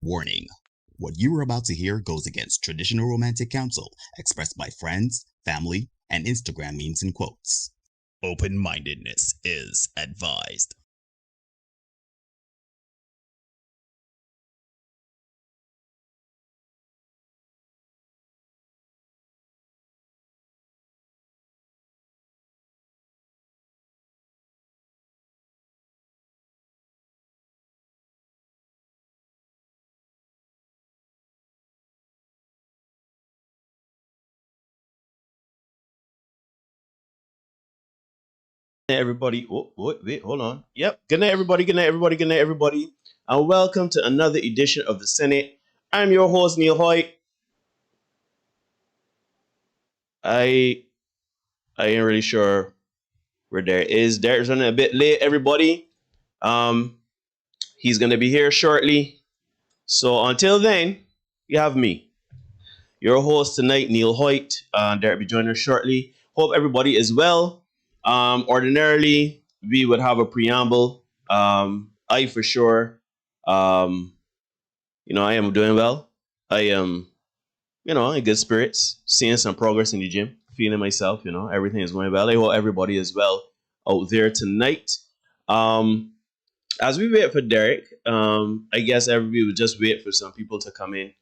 Warning: what you are about to hear goes against traditional romantic counsel expressed by friends, family, and Instagram memes and quotes. Open-mindedness is advised. Everybody. Oh, wait, hold on. Yep. Good night, everybody. Good night, everybody. Good night, everybody. And welcome to another edition of the Senate. I'm your host, Neil Hoyt. I I ain't really sure where Derek is. Derek's running a bit late, everybody. Um, he's gonna be here shortly. So until then, you have me, your host tonight, Neil Hoyt. Derek will be joining us shortly. Hope everybody is well. Ordinarily, we would have a preamble. I for sure. Um, I am doing well. I am, in good spirits, seeing some progress in the gym, feeling myself, everything is going well. I hope everybody is well out there tonight. Um, as we wait for Derek, I guess everybody would just wait for some people to come in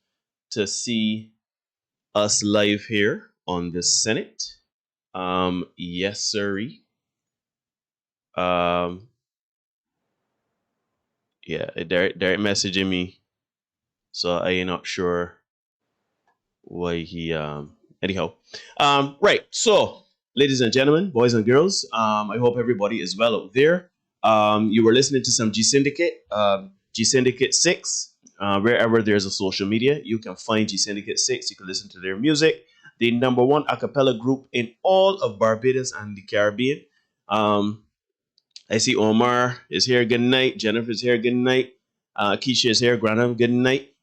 to see us live here on the Senate. Yes, sirree. Um, yeah, Derek messaging me, so I ain't not sure why he anyhow. Right. So, ladies and gentlemen, boys and girls, I hope everybody is well out there. You were listening to some G-Syndicate, G-Syndicate 6. Wherever there's a social media, you can find G-Syndicate 6. You can listen to their music. The number one acapella group in all of Barbados and the Caribbean. Um, I see Omar is here. Good night. Jennifer's here. Good night. Keisha is here. Granham. Good night.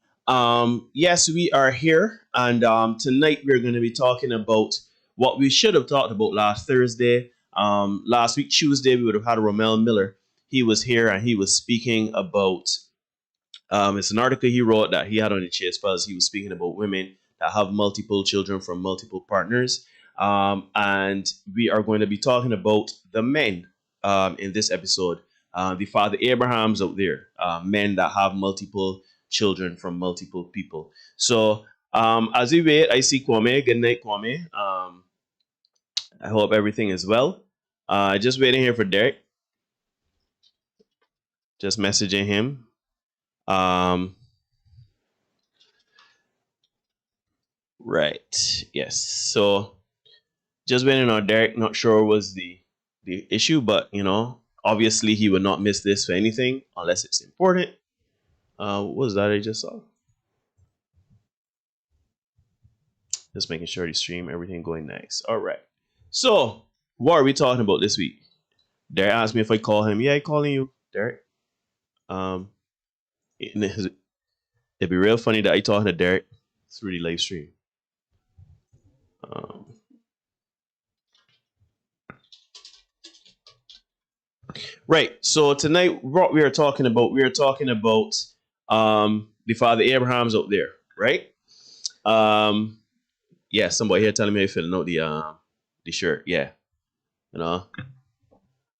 Yes, we are here, and tonight we're going to be talking about what we should have talked about last Thursday. Last week, Tuesday, we would have had Romel Miller. He was here and he was speaking about. It's an article he wrote that he had on the Chase Files. He was speaking about women that have multiple children from multiple partners. And we are going to be talking about the men in this episode. The father Abrahams out there, men that have multiple children from multiple people. So as we wait, I see Kwame. Good night, Kwame. I hope everything is well. Just waiting here for Derek. Just messaging him. Um, right. Yes. So just waiting on Derek. Not sure was the issue, but obviously he would not miss this for anything unless it's important. What was that I just saw? Just making sure the stream, everything going nice. All right. So what are we talking about this week? Derek asked me if I call him. Yeah, I calling you, Derek. Um, it'd be real funny that I talking to Derek through the live stream. Um, right. So tonight, what we are talking about, the father Abrahams out there, right? Yeah, somebody here telling me I filling out the shirt. Yeah, you know,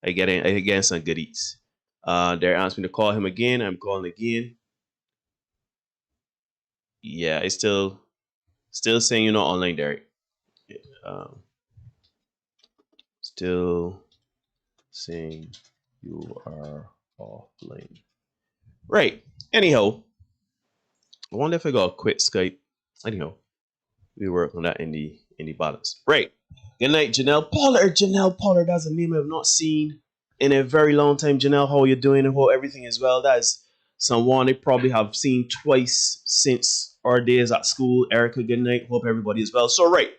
I getting some goodies. They asked me to call him again. I'm calling again. Yeah, I still saying you're not online, Derek. Um, still saying you are offline. Right. Anyhow, I wonder if I got quit Skype. Anyhow, we work on that in the balance. Right. Good night, Janelle Pollard. Janelle Pollard, that's a name I've not seen in a very long time. Janelle, how are you doing? I hope everything is well. That is someone I probably have seen twice since our days at school. Erica, good night. Hope everybody is well. So right.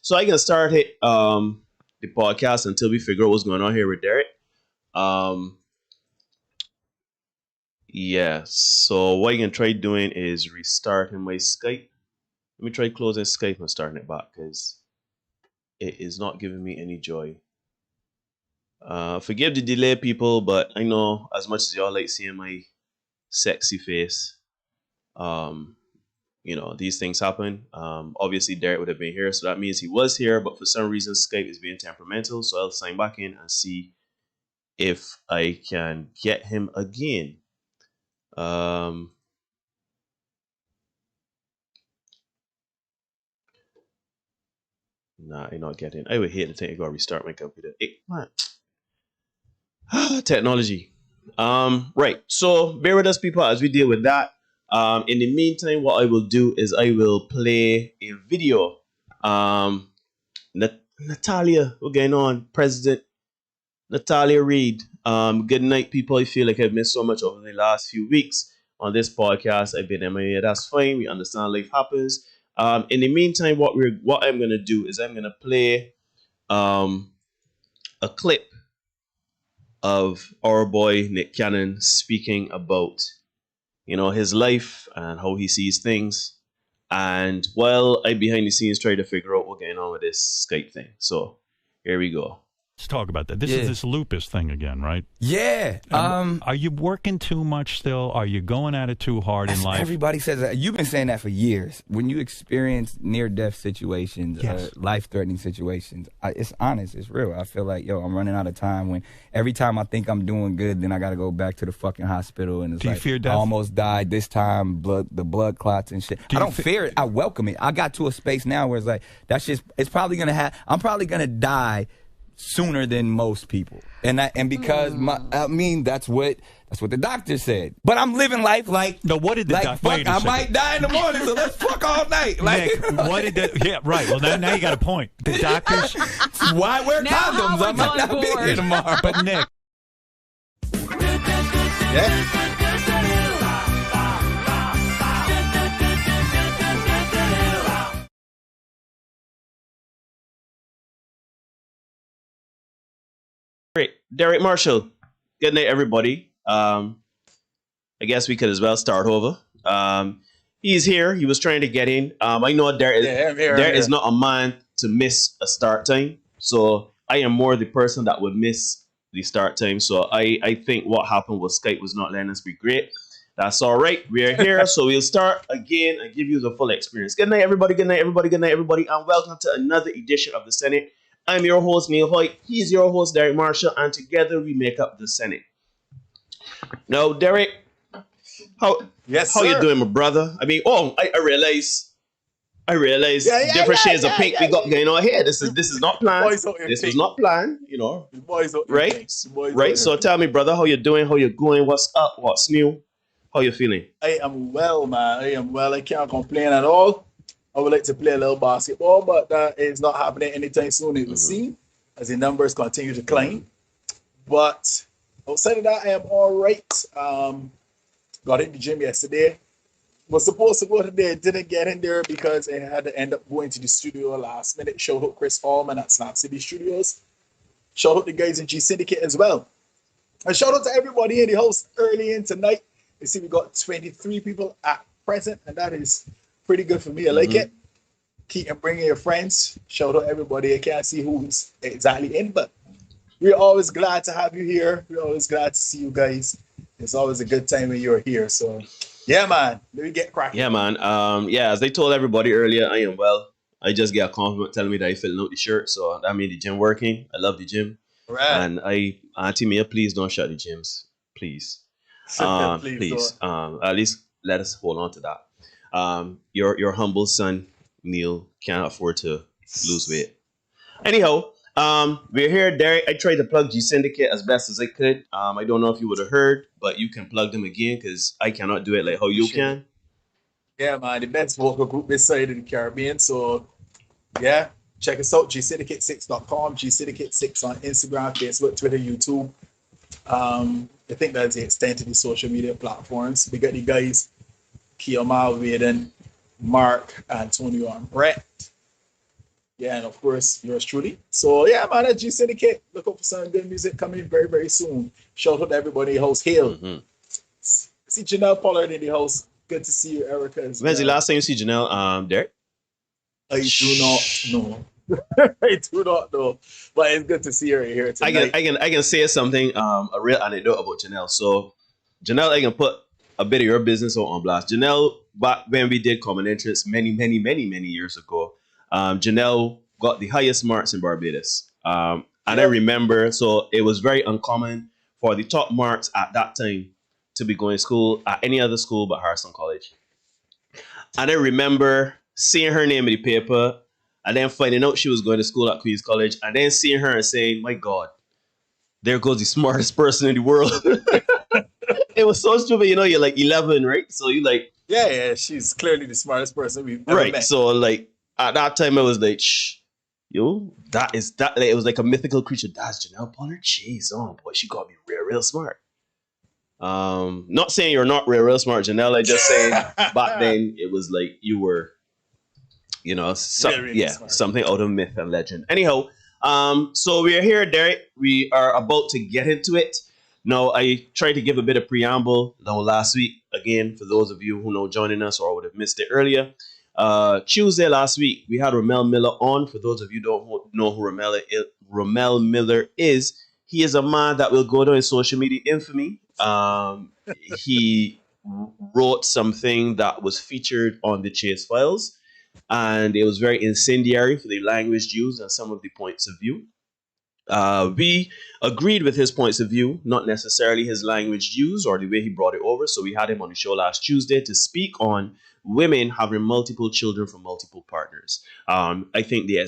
So I can start it the podcast until we figure out what's going on here with Derek. Um yeah, so what I can try doing is restarting my Skype. Let me try closing Skype and starting it back because it is not giving me any joy. Forgive the delay, people, but I know as much as y'all like seeing my sexy face, You know, these things happen. Obviously, Derek would have been here, so that means he was here, but for some reason, Skype is being temperamental. So I'll sign back in and see if I can get him again. Nah, I'm not getting. I would hate the thing. I gotta restart my computer. Hey, man. Technology. Right. So bear with us, people, as we deal with that. In the meantime, what I will do is I will play a video. Natalia, what's going on? President Natalia Reid. Good night, people. I feel like I've missed so much over the last few weeks on this podcast. I've been MIA. That's fine. We understand life happens. In the meantime, what I'm gonna do is I'm gonna play a clip of our boy Nick Cannon speaking about, you know, his life and how he sees things. And while I behind the scenes try to figure out what's going on with this Skype thing. So here we go. Let's talk about that. This is this lupus thing again, right? Yeah. Are you working too much still? Are you going at it too hard in life? Everybody says that. You've been saying that for years. When you experience near-death situations, life-threatening situations, it's honest. It's real. I feel like, I'm running out of time. When every time I think I'm doing good, then I got to go back to the fucking hospital. And it's Do you fear death? I almost died this time, the blood clots and shit. I don't fear it. I welcome it. I got to a space now where it's like, it's probably going to happen. I'm probably going to die sooner than most people, and because that's what the doctor said. But I'm living life like what did the doctor? I might die in the morning, so let's fuck all night. Like, Nick, what did that? Yeah, right. Well, now you got a point. The doctors. Why wear condoms? I might not be here tomorrow. But Nick. Yeah. Great. Derek Marshall. Good night, everybody. I guess we could as well start over. He's here. He was trying to get in. I know Derek is not a man to miss a start time. So I am more the person that would miss the start time. So I think what happened was Skype was not letting us be great. That's all right. We're here. So we'll start again and give you the full experience. Good night, everybody. Good night, everybody. Good night, everybody. And welcome to another edition of The Senate. I'm your host, Neil Hoyt. He's your host, Derek Marshall, and together we make up the Senate. Now, Derek, how you doing, my brother? I mean, I realize different shades of pink we got going on here. This is not planned. This was not planned, right? Right. So tell me, brother, how you doing? How you going? What's up? What's new? How you feeling? I am well, man. I am well. I can't complain at all. I would like to play a little basketball, but that is not happening anytime soon, it would seem, as the numbers continue to climb. But outside of that, I am all right. Got in the gym yesterday. Was supposed to go today. Didn't get in there because I had to end up going to the studio last minute. Shout out Chris Allman at Snap City Studios. Shout out the guys in G-Syndicate as well. And shout out to everybody in the house early in tonight. You see, we got 23 people at present, and that is pretty good for me. I like it. Keep bringing your friends. Shout out everybody. I can't see who's exactly in, but we're always glad to have you here. We're always glad to see you guys. It's always a good time when you're here. So, yeah, man. Let me get cracking. Yeah, man. As I told everybody earlier, I am well. I just got a compliment telling me that I filling out the shirt, so that made the gym working. I love the gym. Right. And Auntie Mia, please don't shut the gyms. Please. Please. At least let us hold on to that. Your humble son Neil can't afford to lose weight. Anyhow, we're here, Derek. I tried to plug G-Syndicate as best as I could. I don't know if you would have heard, but you can plug them again because I cannot do it like how you can. Yeah, man, the best vocal group this side of the Caribbean. So, yeah, check us out, gsyndicate6.com, G-Syndicate6 on Instagram, Facebook, Twitter, YouTube. I think that's the extent of the social media platforms. We got the guys, Kiyomal, Waden, Mark, Antonio, and Brett. Yeah, and of course, yours truly. So, yeah, man, at G-Syndicate, look up for some good music coming very, very soon. Shout out to everybody in the house. Hail. See Janelle Pollard in the house. Good to see you, Erica. When's the last time you see Janelle, Derek? I do not know. I do not know. But it's good to see her here tonight. I can say something, a real anecdote about Janelle. So, Janelle, I can put a bit of your business on blast. Janelle, back when we did Common Entrance many years ago, Janelle got the highest marks in Barbados. And I remember, so it was very uncommon for the top marks at that time to be going to school at any other school but Harrison College. And I remember seeing her name in the paper and then finding out she was going to school at Queen's College and then seeing her and saying, my God, there goes the smartest person in the world. It was so stupid, you know, you're like 11, right? So you like... Yeah, she's clearly the smartest person we've ever met. So like, at that time I was like, shh, yo, that like, it was like a mythical creature. That's Janelle Pollard. Jeez, oh boy, she got me real smart. Not saying you're not real smart, Janelle. I just saying back then it was like you were, you know, really something out of myth and legend. Anyhow, so we are here, Derek. We are about to get into it. Now, I tried to give a bit of preamble last week. Again, for those of you who know joining us or would have missed it earlier, Tuesday last week, we had Ramel Miller on. For those of you who don't know who Ramel Miller is, he is a man that will go down in social media infamy. He wrote something that was featured on the Chase Files, and it was very incendiary for the language used and some of the points of view. We agreed with his points of view, not necessarily his language used or the way he brought it over. So we had him on the show last Tuesday to speak on women having multiple children from multiple partners. I think I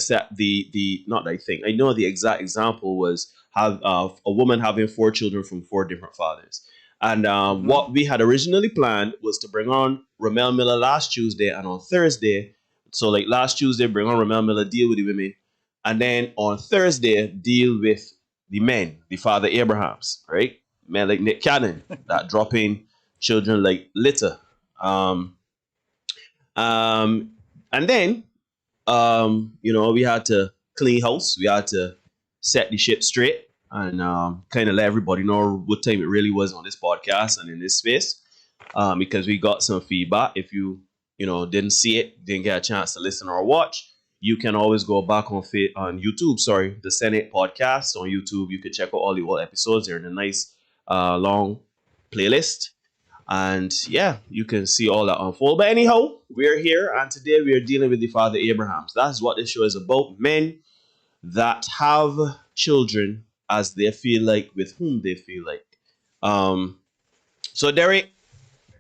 know the exact example was a woman having 4 children from 4 different fathers. And what we had originally planned was to bring on Ramel Miller last Tuesday, and on Thursday, so like last Tuesday, bring on Ramel Miller, deal with the women. And then on Thursday, deal with the men, the father Abrahams, right? Men like Nick Cannon that drop in children like litter. And then, you know, we had to clean house. We had to set the ship straight and kind of let everybody know what time it really was on this podcast and in this space. Because we got some feedback. If you didn't see it, didn't get a chance to listen or watch, you can always go back on YouTube, the Senate podcast on YouTube. You can check out all the old episodes. They're in a nice long playlist. And yeah, you can see all that unfold. But anyhow, we're here, and today we are dealing with the father Abrahams. That's what this show is about. Men that have children as they feel like, with whom they feel like. So Derek,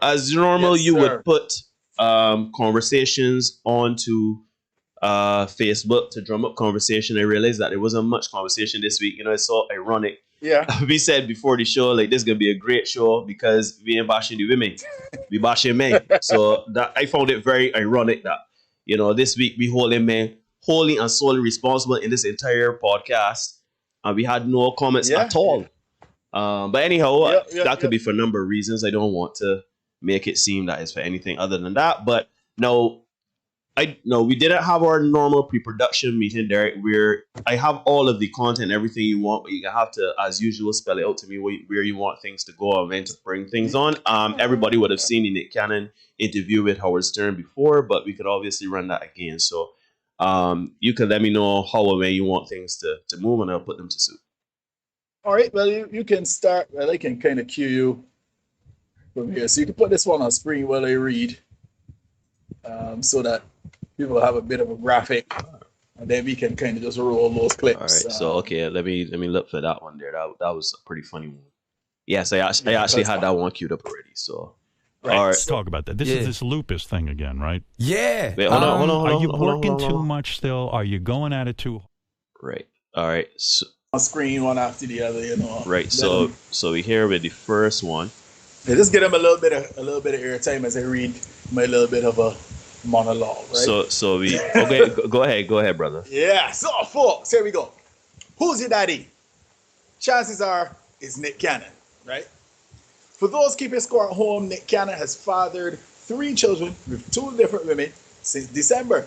as normal, yes, you would put conversations onto Facebook to drum up conversation. I realized that there wasn't much conversation this week. You know, it's so ironic. Yeah. We said before the show, like, this is going to be a great show because we ain't bashing the women. We bashing men. So that I found it very ironic that, you know, this week we holding men wholly and solely responsible in this entire podcast. And we had no comments at all. But anyhow, that could be for a number of reasons. I don't want to make it seem that it's for anything other than that. But no, we didn't have our normal pre-production meeting, Derek, where I have all of the content, everything you want, but you have to, as usual, spell it out to me where you want things to go and when to bring things on. Everybody would have seen the Nick Cannon interview with Howard Stern before, but we could obviously run that again. So you can let me know how or when you want things to move, and I'll put them to suit. All right, well, you can start. Well, I can kind of cue you from here. So you can put this one on screen while I read, so that people have a bit of a graphic, and then we can kind of just roll those clips. All right, so okay, let me look for that one there. That was a pretty funny one. Yes, I actually had that one queued up already. So, right. All right, let's talk about that. This is this lupus thing again, right? Yeah. Wait, hold on. Are you working too much still? Are you going at it too? Right. All right. So, on screen, one after the other, you know. Right. So we here with the first one. Yeah, just get them a little bit of airtime as I read my little bit of a monologue, right? So we okay. Go ahead, brother. Yeah. So folks, here we go. Who's your daddy? Chances are it's Nick Cannon, right? For those keeping score at home, Nick Cannon has fathered 3 children with 2 different women since December,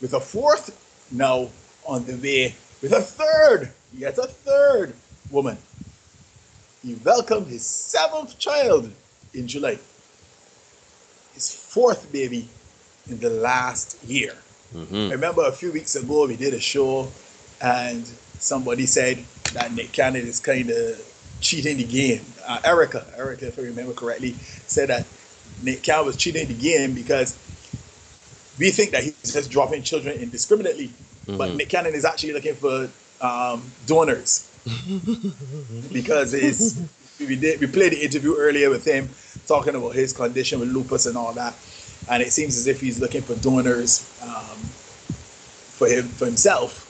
with a 4th now on the way, with yet a third woman. He welcomed his 7th child in July. His 4th baby in the last year. Mm-hmm. I remember a few weeks ago we did a show and somebody said that Nick Cannon is kind of cheating the game. Erica, if I remember correctly, said that Nick Cannon was cheating the game because we think that he's just dropping children indiscriminately, but Nick Cannon is actually looking for donors because we played the interview earlier with him talking about his condition with lupus and all that, and it seems as if he's looking for donors for himself.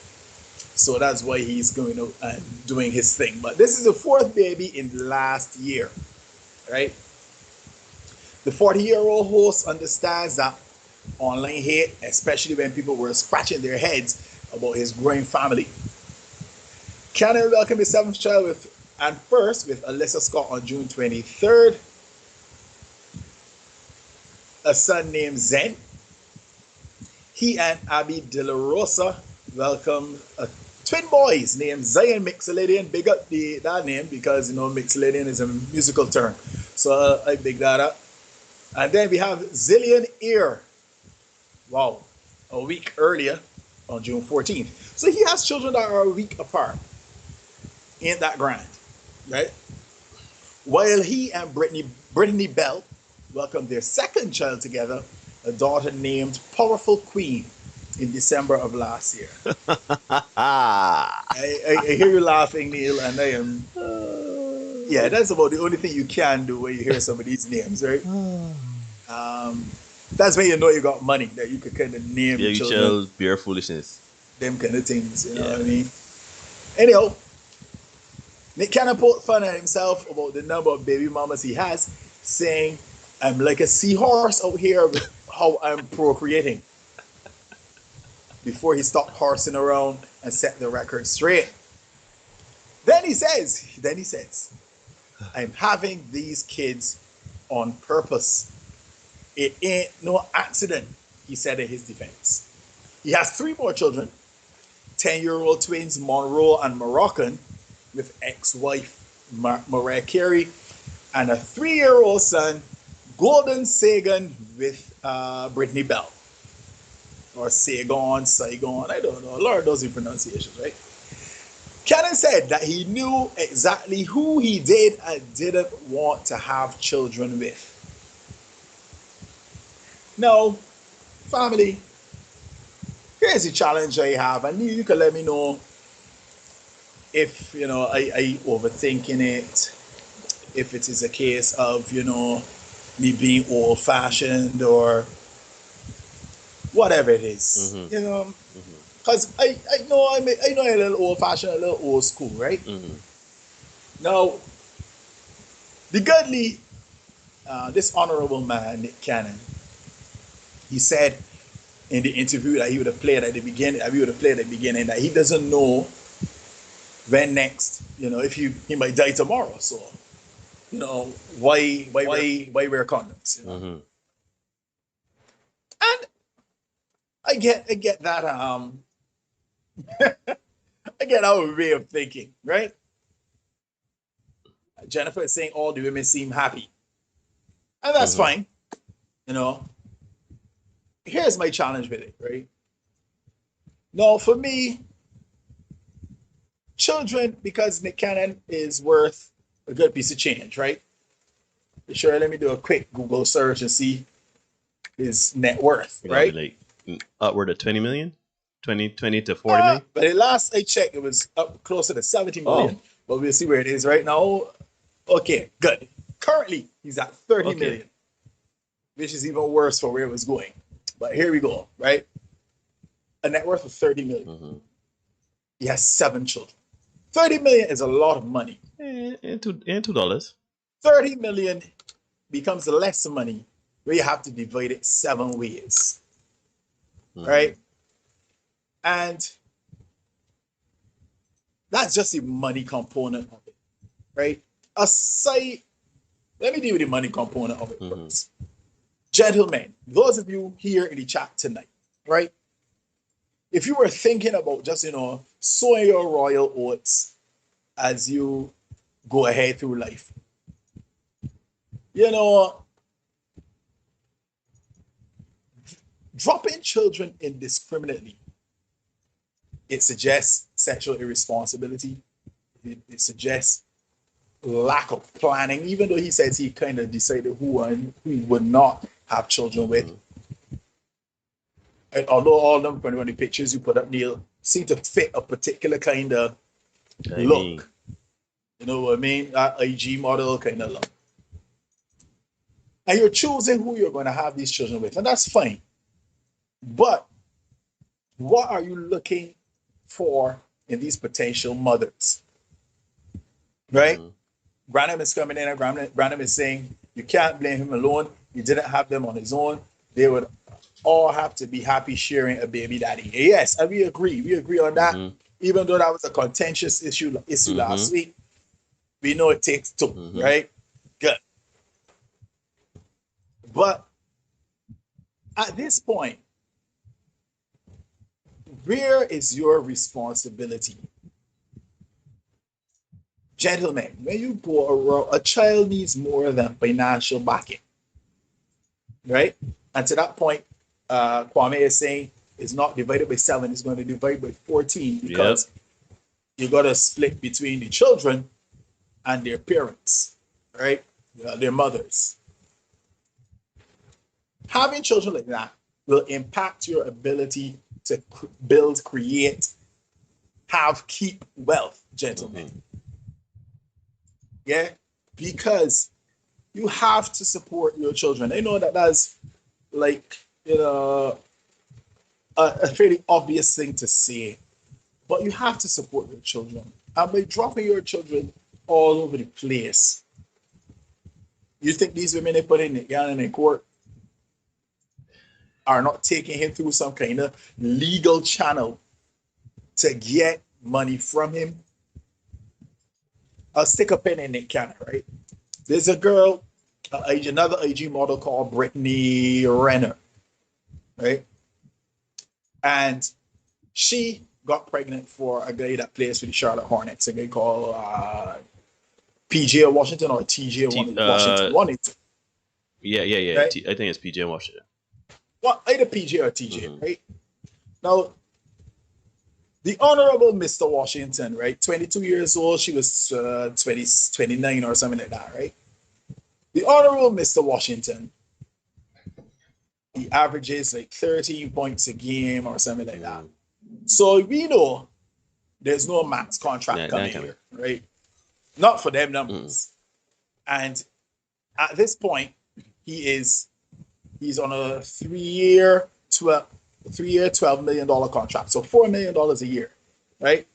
So that's why he's going out and doing his thing. But this is the fourth baby in the last year, right? The 40-year-old host understands that online hate, especially when people were scratching their heads about his growing family. Cannon welcomed his seventh child with Alyssa Scott on June 23rd. A son named Zen. He and Abby De La Rosa welcomed twin boys named Zion Mixolydian. Big up that name because, you know, Mixolydian is a musical term. So I big that up. And then we have Zillion Ear. Wow. A week earlier on June 14th. So he has children that are a week apart. Ain't that grand, right? While he and Brittany Bell welcomed their second child together, a daughter named Powerful Queen, in December of last year. I hear you laughing, Neil, and I am. Yeah, that's about the only thing you can do when you hear some of these names, right? That's when you know you got money, that you could kind of name your children. Pure foolishness. Them kind of things, you know what I mean? Anyhow, Nick Cannon poked fun at himself about the number of baby mamas he has, saying, "I'm like a seahorse out here with how I'm procreating," before he stopped horsing around and set the record straight. Then he says, "I'm having these kids on purpose. It ain't no accident," he said in his defense. He has 3 more children, 10-year-old twins Monroe and Moroccan with ex-wife Mariah Carey, and a 3-year-old son, Golden Sagan, with Brittany Bell. Or Saigon, I don't know. Lord knows the pronunciations, right? Cannon said that he knew exactly who he did and didn't want to have children with. Now, family, here's the challenge I have, and you can let me know if, you know, I overthinking it, if it is a case of, you know, me being old-fashioned or whatever it is, you know, because I know I'm a little old-fashioned, a little old school, right? Now, the godly, this honorable man, Nick Cannon, he said in the interview that he would have played at the beginning, that he doesn't know when next, you know, if he might die tomorrow. So, you know, why wear condoms? You know? And I get that I get our way of thinking, right? Jennifer is saying all the women seem happy, and that's fine. You know, here's my challenge with it, right? No, for me, children, because Nick Cannon is worth a good piece of change, right? Sure, let me do a quick Google search and see his net worth, right? Like upward of 20 million? 20 to 40 million? But at last I checked, it was up closer to 70 million. But we'll see where it is right now. Okay, good. Currently, he's at 30 million, which is even worse for where it was going. But here we go, right? A net worth of 30 million. He has 7 children. 30 million is a lot of money. And $2. 30 million becomes less money where you have to divide it 7 ways, right? And that's just the money component of it, right? Aside, let me deal with the money component of it first. Gentlemen, those of you here in the chat tonight, right? If you were thinking about just, you know, sowing your royal oats as you go ahead through life, you know, dropping children indiscriminately, it suggests sexual irresponsibility. It suggests lack of planning, even though he says he kind of decided who and who he would not have children with. And although all them from the pictures you put up, Neil, seem to fit a particular kind of look. You know what I mean? That IG model kind of look. And you're choosing who you're going to have these children with, and that's fine. But what are you looking for in these potential mothers? Right? Branham is coming in and Branham is saying, you can't blame him alone. He didn't have them on his own. They would all have to be happy sharing a baby daddy. Yes, and we agree. We agree on that. Even though that was a contentious issue last week, we know it takes two, right? Good. But at this point, where is your responsibility? Gentlemen, when you go around, a child needs more than financial backing, right? And to that point, Kwame is saying it's not divided by 7, it's going to divide by 14 because you got to split between the children and their parents, right? Their mothers. Having children like that will impact your ability to build, create, keep wealth, gentlemen. Yeah, because you have to support your children. I know that that's like, a fairly obvious thing to say, but you have to support your children. And by dropping your children all over the place, you think these women they put in the court are not taking him through some kind of legal channel to get money from him? I'll stick a pin in it, can I, right? There's a girl, another IG model called Brittany Renner, right? And she got pregnant for a guy that plays for the Charlotte Hornets, a guy called PJ Washington or TJ Washington. One it. Yeah. Right? I think it's PJ Washington. Well, either PJ or TJ, right? Now, the Honorable Mr. Washington, right? 22 years old. She was 29 or something like that, right? The Honorable Mr. Washington, he averages like 13 points a game or something like that. So we know there's no max contract coming here, right? Not for them numbers. And at this point, he's on a 3-year, $12 million contract. So $4 million a year, right?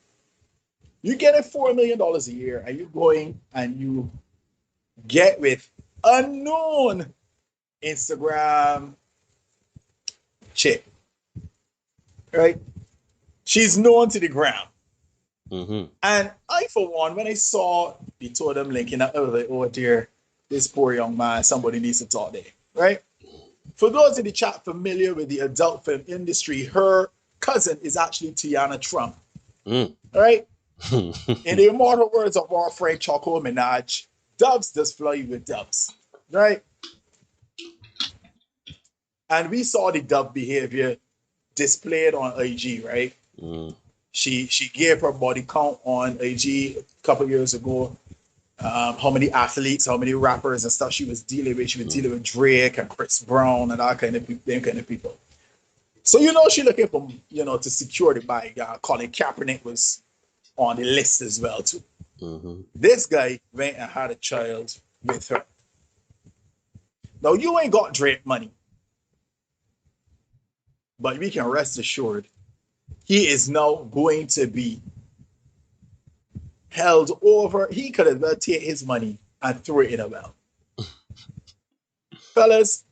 You get it $4 million a year and you're going and you get with unknown Instagram chick, right? She's known to the ground. And I, for one, when I saw the two of them linking up, I was like, oh dear, this poor young man, somebody needs to talk to him, right? For those in the chat familiar with the adult film industry, her cousin is actually Tiana Trump. Right? In the immortal words of our friend Choco Minaj, doves just fly with doves. Right? And we saw the dove behavior displayed on IG, right? She gave her body count on IG a couple years ago. How many athletes, how many rappers and stuff she was dealing with. She was dealing with Drake and Chris Brown and them kind of people. So she looking for to secure the bag. Colin Kaepernick was on the list as well too. This guy went and had a child with her. Now you ain't got Drake money, but we can rest assured he is now going to be held over. He could have taken his money and threw it in a well. Fellas,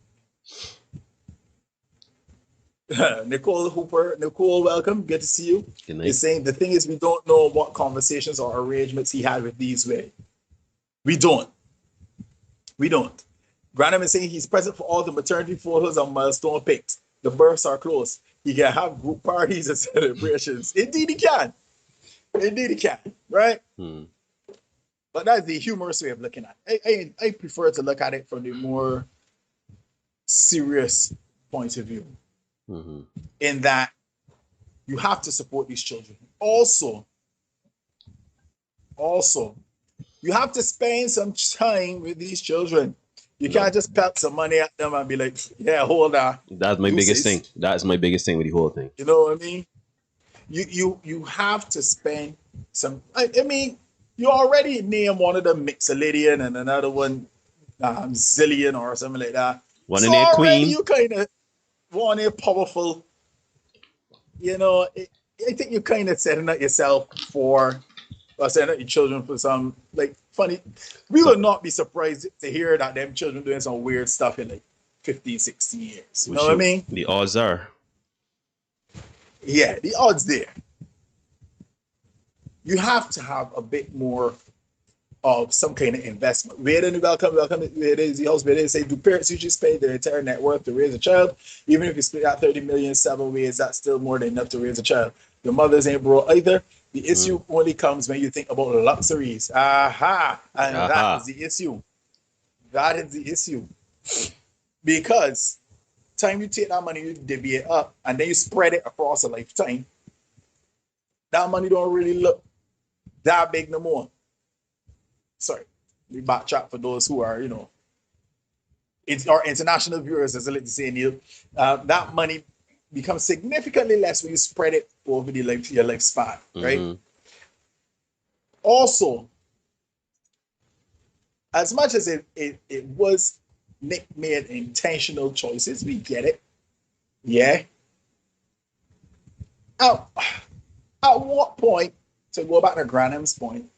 Nicole Hooper, welcome. Good to see you. He's saying the thing is we don't know what conversations or arrangements he had with these women. We don't. Branham is saying he's present for all the maternity photos and milestone pics. The births are close. He can have group parties and celebrations. Indeed he can. Right? But that's the humorous way of looking at it. I prefer to look at it from the more serious point of view. In that you have to support these children. Also, You have to spend some time with these children. You can't just pelt some money at them and be like, yeah, hold on. That's my biggest thing. That's my biggest thing with the whole thing. You know what I mean? You have to spend some. I mean, you already name one of them Mixolydian and another one Zillion or something like that. One in there, Queen. You kind of want a powerful. You know, I think you're kind of setting up yourself for, or setting up your children for some like funny. We would not be surprised to hear that them children doing some weird stuff in like 15, 16 years. You know what I mean? The odds are. Yeah, the odds there. You have to have a bit more of some kind of investment. Where then welcome, where there's the house, where they say, do parents usually spend their entire net worth to raise a child? Even if you split out 30 million 7 ways, that's still more than enough to raise a child. The mothers ain't broke either. The issue only comes when you think about luxuries. That is the issue. That is the issue. Because time you take that money, you divvy it up, and then you spread it across a lifetime, that money don't really look that big no more. Sorry, we backtrack for those who are, our international viewers, as I like to say, Neil. That money becomes significantly less when you spread it over your lifespan, right? Also, as much as it was Nick made intentional choices, we get it. Yeah. At what point, to go back to Granham's point,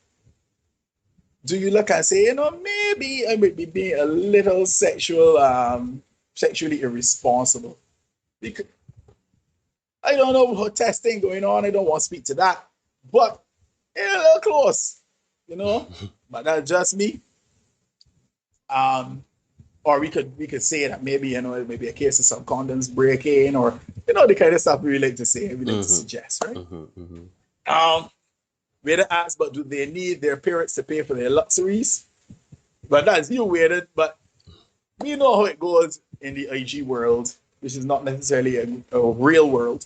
do you look and say, maybe I might be being a little sexually irresponsible? Because I don't know what testing going on. I don't want to speak to that, but it's a little close, But that's just me. Or we could say that maybe maybe a case of some condoms breaking, or the kind of stuff we like to say, we like to suggest, right? We had to ask, but do they need their parents to pay for their luxuries? But that's you weirded. But we know how it goes in the IG world, which is not necessarily a real world.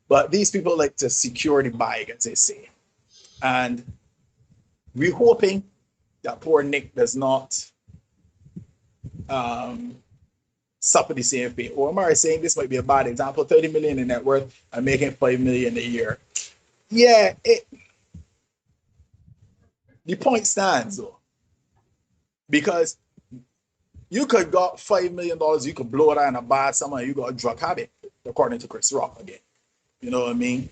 But these people like to secure the bag, as they say. And we're hoping that poor Nick does not suffer the same fate. Or Omar is saying this might be a bad example: 30 million in net worth and making 5 million a year. Yeah, the point stands though, because you could got $5 million, you could blow it out in a bad summer, and you got a drug habit, according to Chris Rock again. You know what I mean?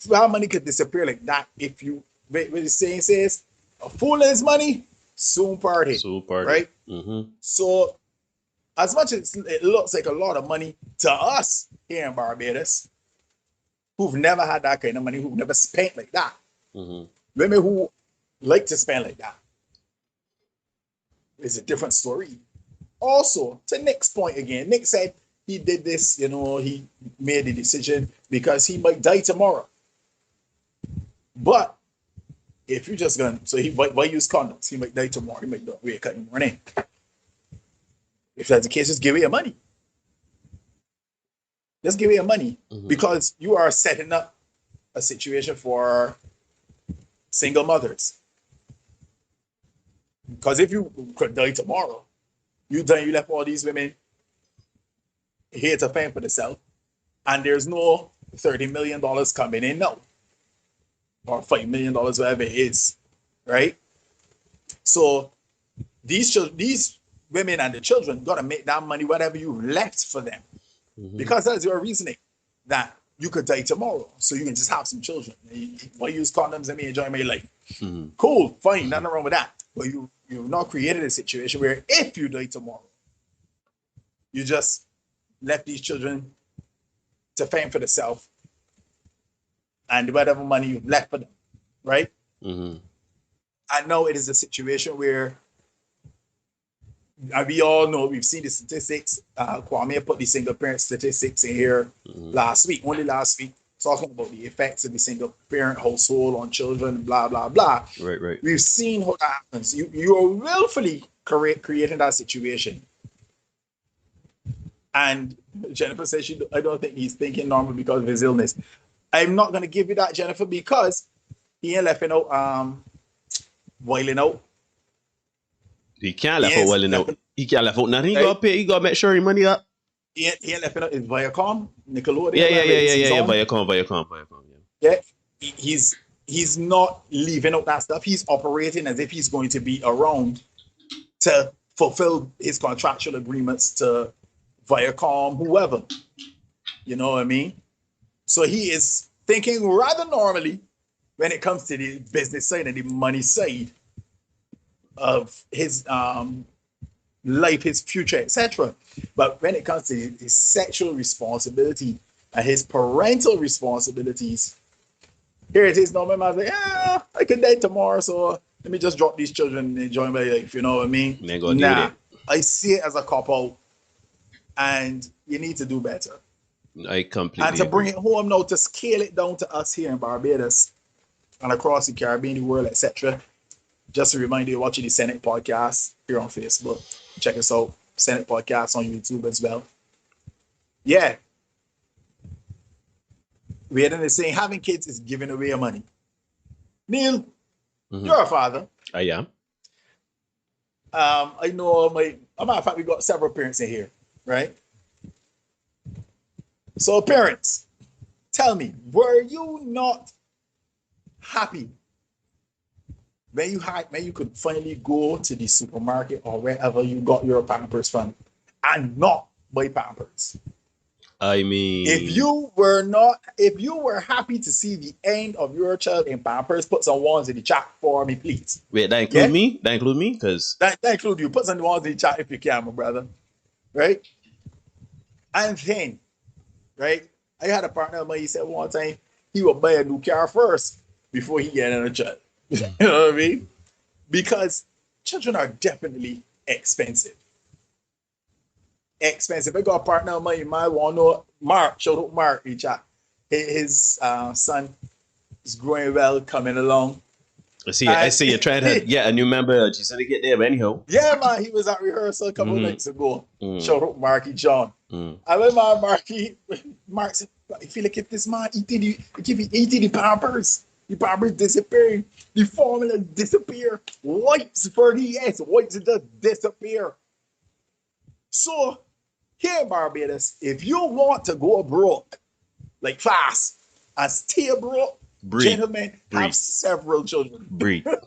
How money could disappear like that if you? What the saying says, a fool and his money soon party. Right? So, as much as it looks like a lot of money to us here in Barbados, who've never had that kind of money, who've never spent like that, women who like to spend like that, is a different story. Also, to Nick's point again, Nick said he did this, he made the decision because he might die tomorrow. But if you're just going, so why use condoms? He might die tomorrow. He might wake up in the morning. If that's the case, just give it your money. Just give it your money, because you are setting up a situation for single mothers. Because if you could die tomorrow, you left all these women here to fend for themselves, and there's no $30 million coming in now, or $5 million, whatever it is, right? So these women and the children got to make that money, whatever you left for them, because that's your reasoning, that you could die tomorrow, so you can just have some children. Why use condoms and me enjoy my life? Cool, fine, nothing wrong with that. But you've not created a situation where if you die tomorrow, you just left these children to fend for themselves and whatever money you've left for them, right? And now it is a situation where, and we all know, we've seen the statistics. Kwame put the single parent statistics in here only last week, talking about the effects of the single parent household on children, blah, blah, blah. Right. We've seen how that happens. You are willfully creating that situation. And Jennifer says I don't think he's thinking normal because of his illness. I'm not going to give you that, Jennifer, because he ain't left out wailing out. He can't left out wailing out. He can't left out nothing. He gotta pay. He gotta make sure his money up. He ain't left out his Viacom, Nickelodeon. Yeah. Viacom. Yeah, he's not leaving out that stuff. He's operating as if he's going to be around to fulfill his contractual agreements to Viacom, whoever. You know what I mean? So he is thinking rather normally when it comes to the business side and the money side of his life, his future, etc. But when it comes to his sexual responsibility and his parental responsibilities, here it is. No, my man's like, yeah, I can die tomorrow, so let me just drop these children and enjoy my life. You know what I mean? Nah, I see it as a cop out, and you need to do better. I completely and to bring it home now, to scale it down to us here in Barbados and across the Caribbean, the world, etc. Just to remind you, watching the Senate podcast here on Facebook. Check us out, Senate podcast on YouTube as well. Yeah. We're then saying having kids is giving away your money. Neil, you're a father. I am. I know as a matter of fact, we got several parents in here, right? So parents, tell me, were you not happy when you could finally go to the supermarket or wherever you got your Pampers from and not buy Pampers? I mean, if you were happy to see the end of your child in Pampers, put some ones in the chat for me, please. Wait, that include me? That include me? Because that include you. Put some ones in the chat if you can, my brother. Right? And then, right? I had a partner of mine, he said one time he would buy a new car first before he get another child. You know what I mean? Because children are definitely expensive. Expensive. I got a partner of mine, you might want to know Mark. Shout out Mark in chat. His son is growing well, coming along. I see you're trying to get a new member. G-Syndicate there, but anyhow. Yeah, man, he was at rehearsal a couple of nights ago. Shout out Marky John. I went Mark said, I feel like if this man eating the Pampers, the Pampers disappearing, the formula disappear, wipes for the wipes just disappear. So here in Barbados, if you want to go broke, like fast, and stay broke, gentlemen have several children.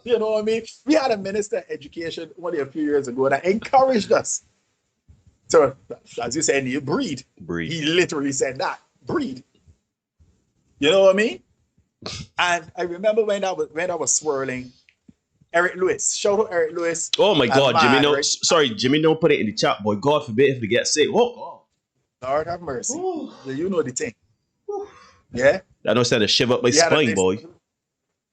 You know what I mean? We had a minister of education only a few years ago that encouraged us to, as you said, you breed. He literally said that. Breed. You know what I mean? And I remember when I was swirling, Eric Lewis. Shout out Eric Lewis. Oh my God, Jimmy! No, sorry, Jimmy. Don't put it in the chat, boy. God forbid if they get sick. Whoa. Lord have mercy. You know the thing. Yeah. I don't stand to shiver up my spine, boy. We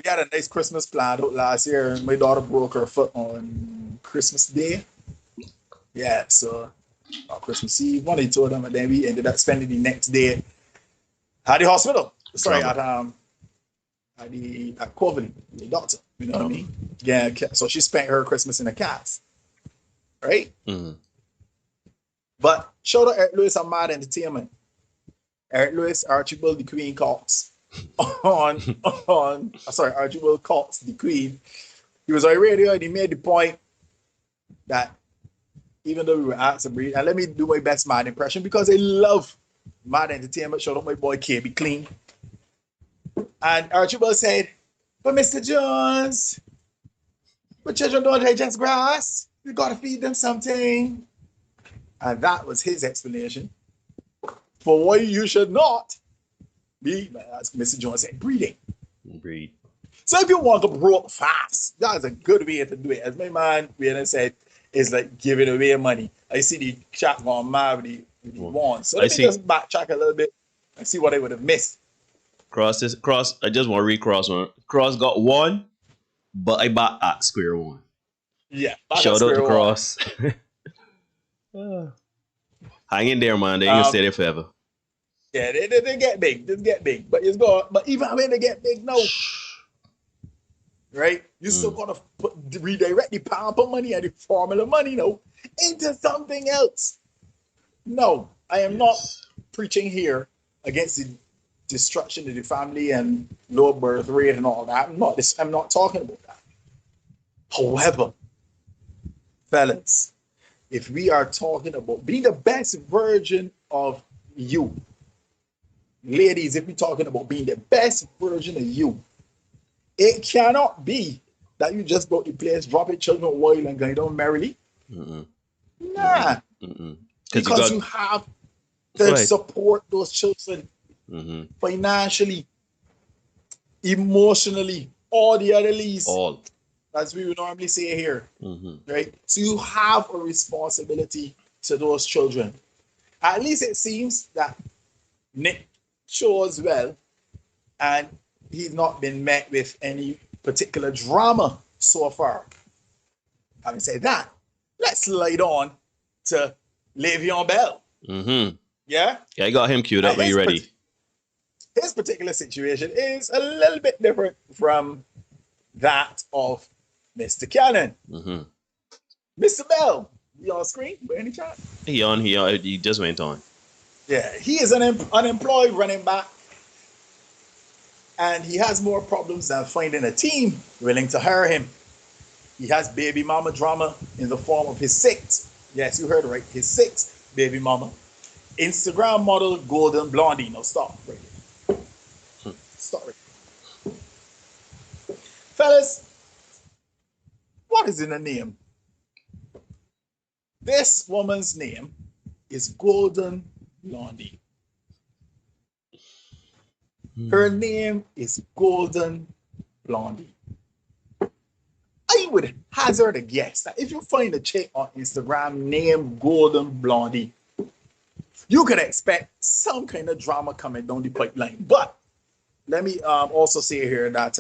had a nice Christmas planned out last year, and my daughter broke her foot on Christmas Day. Yeah, so on Christmas Eve, one of the two of them, and then we ended up spending the next day at the hospital. Sorry, at Covenant, the doctor. You know what I mean? Yeah. So she spent her Christmas in a cast, right? But shout out Eric Lewis on Mad Entertainment. Eric Lewis, Archibald the Queen Cox Archibald Cox the Queen. He was on radio and he made the point that even though we were asked to breed, and let me do my best Mad impression because I love Mad Entertainment. Shout out my boy KB Clean. And Archibald said, but Mr. Jones, but children don't digest grass. You gotta feed them something. And that was his explanation for why you should not be, as Mr. Jones said, breeding. Breed. So if you want to grow up fast, that's a good way to do it. As my man Rihanna said, it's like giving away money. I see the chat going mad with the ones. So let me just backtrack a little bit and see what I would have missed. Cross. I just want to recross one. Cross got one, but I bought at square one. Yeah. Shout out to Cross. Hang in there, man. They ain't gonna stay there forever. Yeah, they get big. They get big. But even when they get big, no. Right? You still gotta redirect the Pamper money and the formula money, into something else. No, I am not preaching here against the destruction of the family and low birth rate and all that. I'm not talking about that. However, fellas, if we are talking about being the best version of you, ladies, if we're talking about being the best version of you, it cannot be that you just go to place, drop your children while and go down merrily. Mm-mm. Nah. Mm-mm. Because you have to support those children financially, emotionally, all the other leads. All. As we would normally say here. Right? So you have a responsibility to those children. At least it seems that Nick chose well, and he's not been met with any particular drama so far. Having said that, let's slide on to Le'Veon Bell. Yeah? Yeah, I got him queued up when you're ready. His particular situation is a little bit different from that of Mr. Cannon. Mr. Bell, you on screen by any chance? He just went on. Yeah, he is an unemployed running back, and he has more problems than finding a team willing to hire him. He has baby mama drama in the form of his sixth, yes, you heard right, his sixth baby mama, Instagram model Golden Blondie. No, stop right here. Stop right here. Fellas, what is in the name? This woman's name is Golden Blondie. Her name is Golden Blondie. I would hazard a guess that if you find a chick on Instagram named Golden Blondie, you could expect some kind of drama coming down the pipeline. But let me also say here that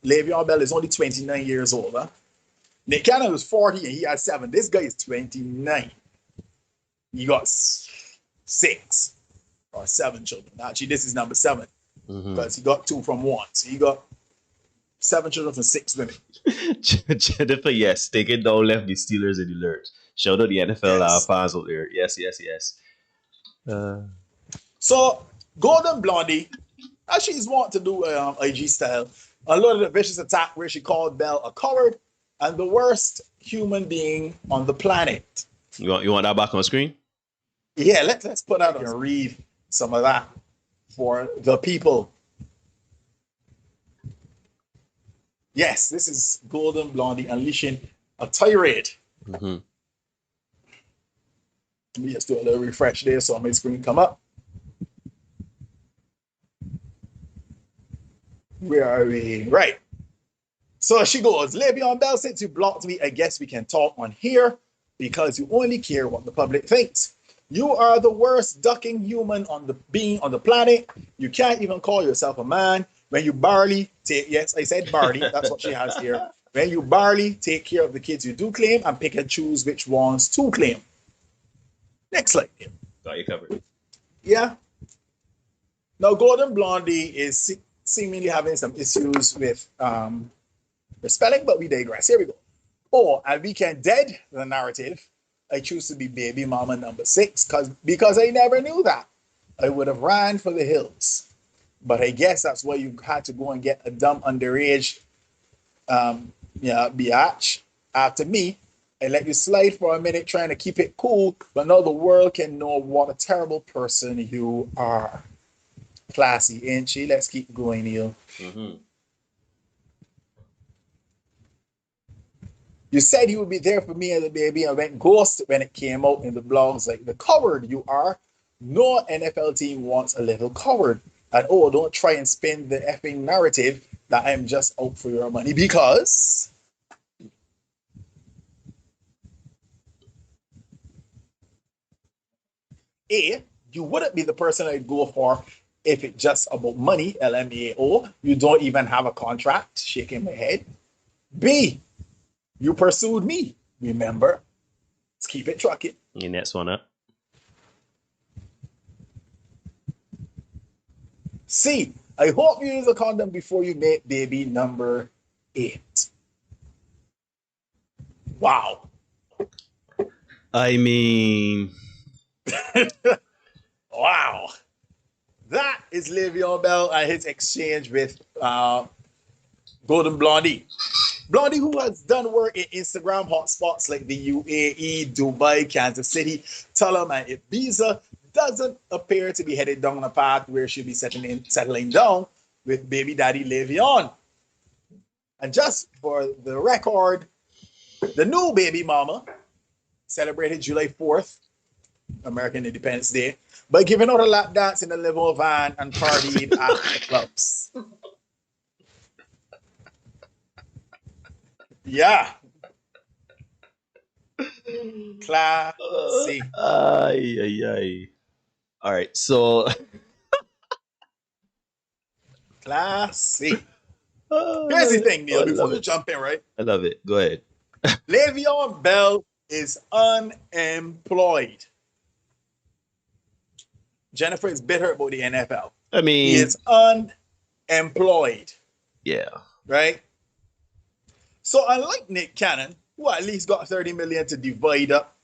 Le'Veon Bell is only 29 years old. Nick Cannon was 40 and he has 7. This guy is 29. He got 6 or 7 children. Actually, this is number 7 because he got 2 from 1. So he got 7 children from 6 women. Jennifer, yes, take it down, left the Steelers in the lurch. Shout out the NFL fans out there. Yes. So Golden Blondie, she's wanting to do IG style. A lot of the vicious attack where she called Bell a coward and the worst human being on the planet. You want that back on screen? Yeah, let's put out and read some of that for the people. Yes, this is Golden Blondie unleashing a tirade. Let me just do a little refresh there so my screen come up. Where are we? Right. So she goes, Le'Veon Bell, since you blocked me, I guess we can talk on here because you only care what the public thinks. You are the worst ducking human on the being on the planet. You can't even call yourself a man. When you barely take, yes, I said barley, that's what she has here. When you barely take care of the kids you do claim and pick and choose which ones to claim. Next slide. Got you covered. Yeah. Now, Golden Blondie is seemingly having some issues with the spelling, but we digress. Here we go. And we can dead the narrative. I choose to be baby mama number 6 because I never knew that. I would have ran for the hills. But I guess that's why you had to go and get a dumb underage biatch. After me, I let you slide for a minute trying to keep it cool, but now the world can know what a terrible person you are. Classy, ain't she? Let's keep going, Neil. You said you would be there for me as a baby and went ghost when it came out in the blogs like the coward you are. No NFL team wants a little coward. And don't try and spin the effing narrative that I'm just out for your money because A, you wouldn't be the person I'd go for if it's just about money, LMAO. You don't even have a contract, shaking my head. B, you pursued me, remember? Let's keep it trucking. Your next one up. C, I hope you use a condom before you make baby number 8. Wow. I mean... Wow. That is Le'Veon Bell and his exchange with Golden Blondie. Blondie, who has done work in Instagram hotspots like the UAE, Dubai, Kansas City, Tulum, and Ibiza, doesn't appear to be headed down a path where she'll be settling down with baby daddy Le'Veon. And just for the record, the new baby mama celebrated July 4th, American Independence Day, by giving out a lap dance in the limo van and partied at the clubs. Yeah. Classy. All right, so classy. Here's the thing, Neil, before you jump in, right? I love it. Go ahead. Le'Veon Bell is unemployed. Jennifer is bitter about the NFL. I mean, he is unemployed. Yeah. Right? So unlike Nick Cannon, who at least got 30 million to divide up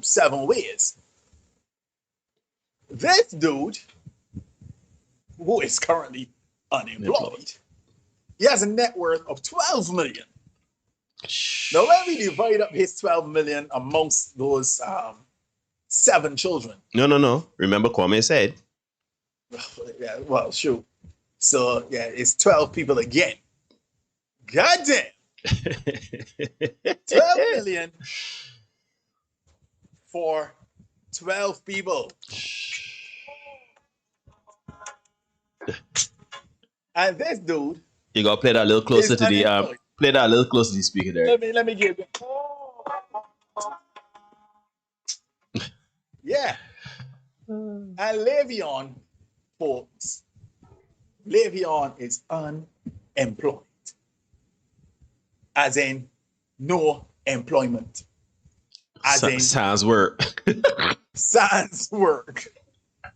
7 ways, this dude, who is currently unemployed, he has a net worth of 12 million. Now, when we divide up his 12 million amongst those 7 children. No. Remember Kwame said. Yeah, well, shoot. So, yeah, it's 12 people again. Goddamn. 12 million for 12 people. And this dude. You gotta play that a little closer to the play that a little closer to the speaker there. Let me give you. Yeah. And Le'Veon, folks, Le'Veon is unemployed. As in, no employment. As in, sans work. Sans work.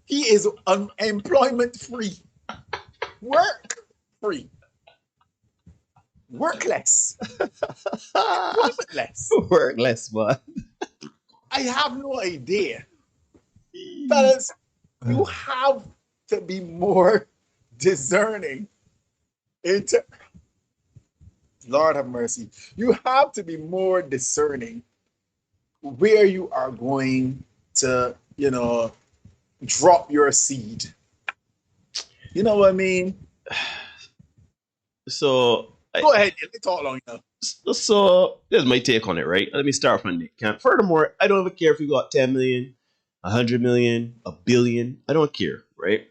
He is unemployment free. Work free. Workless. Workless. Workless, what? I have no idea. Fellas, you have to be more discerning into Lord have mercy. You have to be more discerning where you are going to, drop your seed. You know what I mean? So go ahead, let me talk long enough. So there's my take on it, right? Let me start from Nick. Furthermore, I don't even care if you got 10 million, 100 million, a billion. I don't care, right?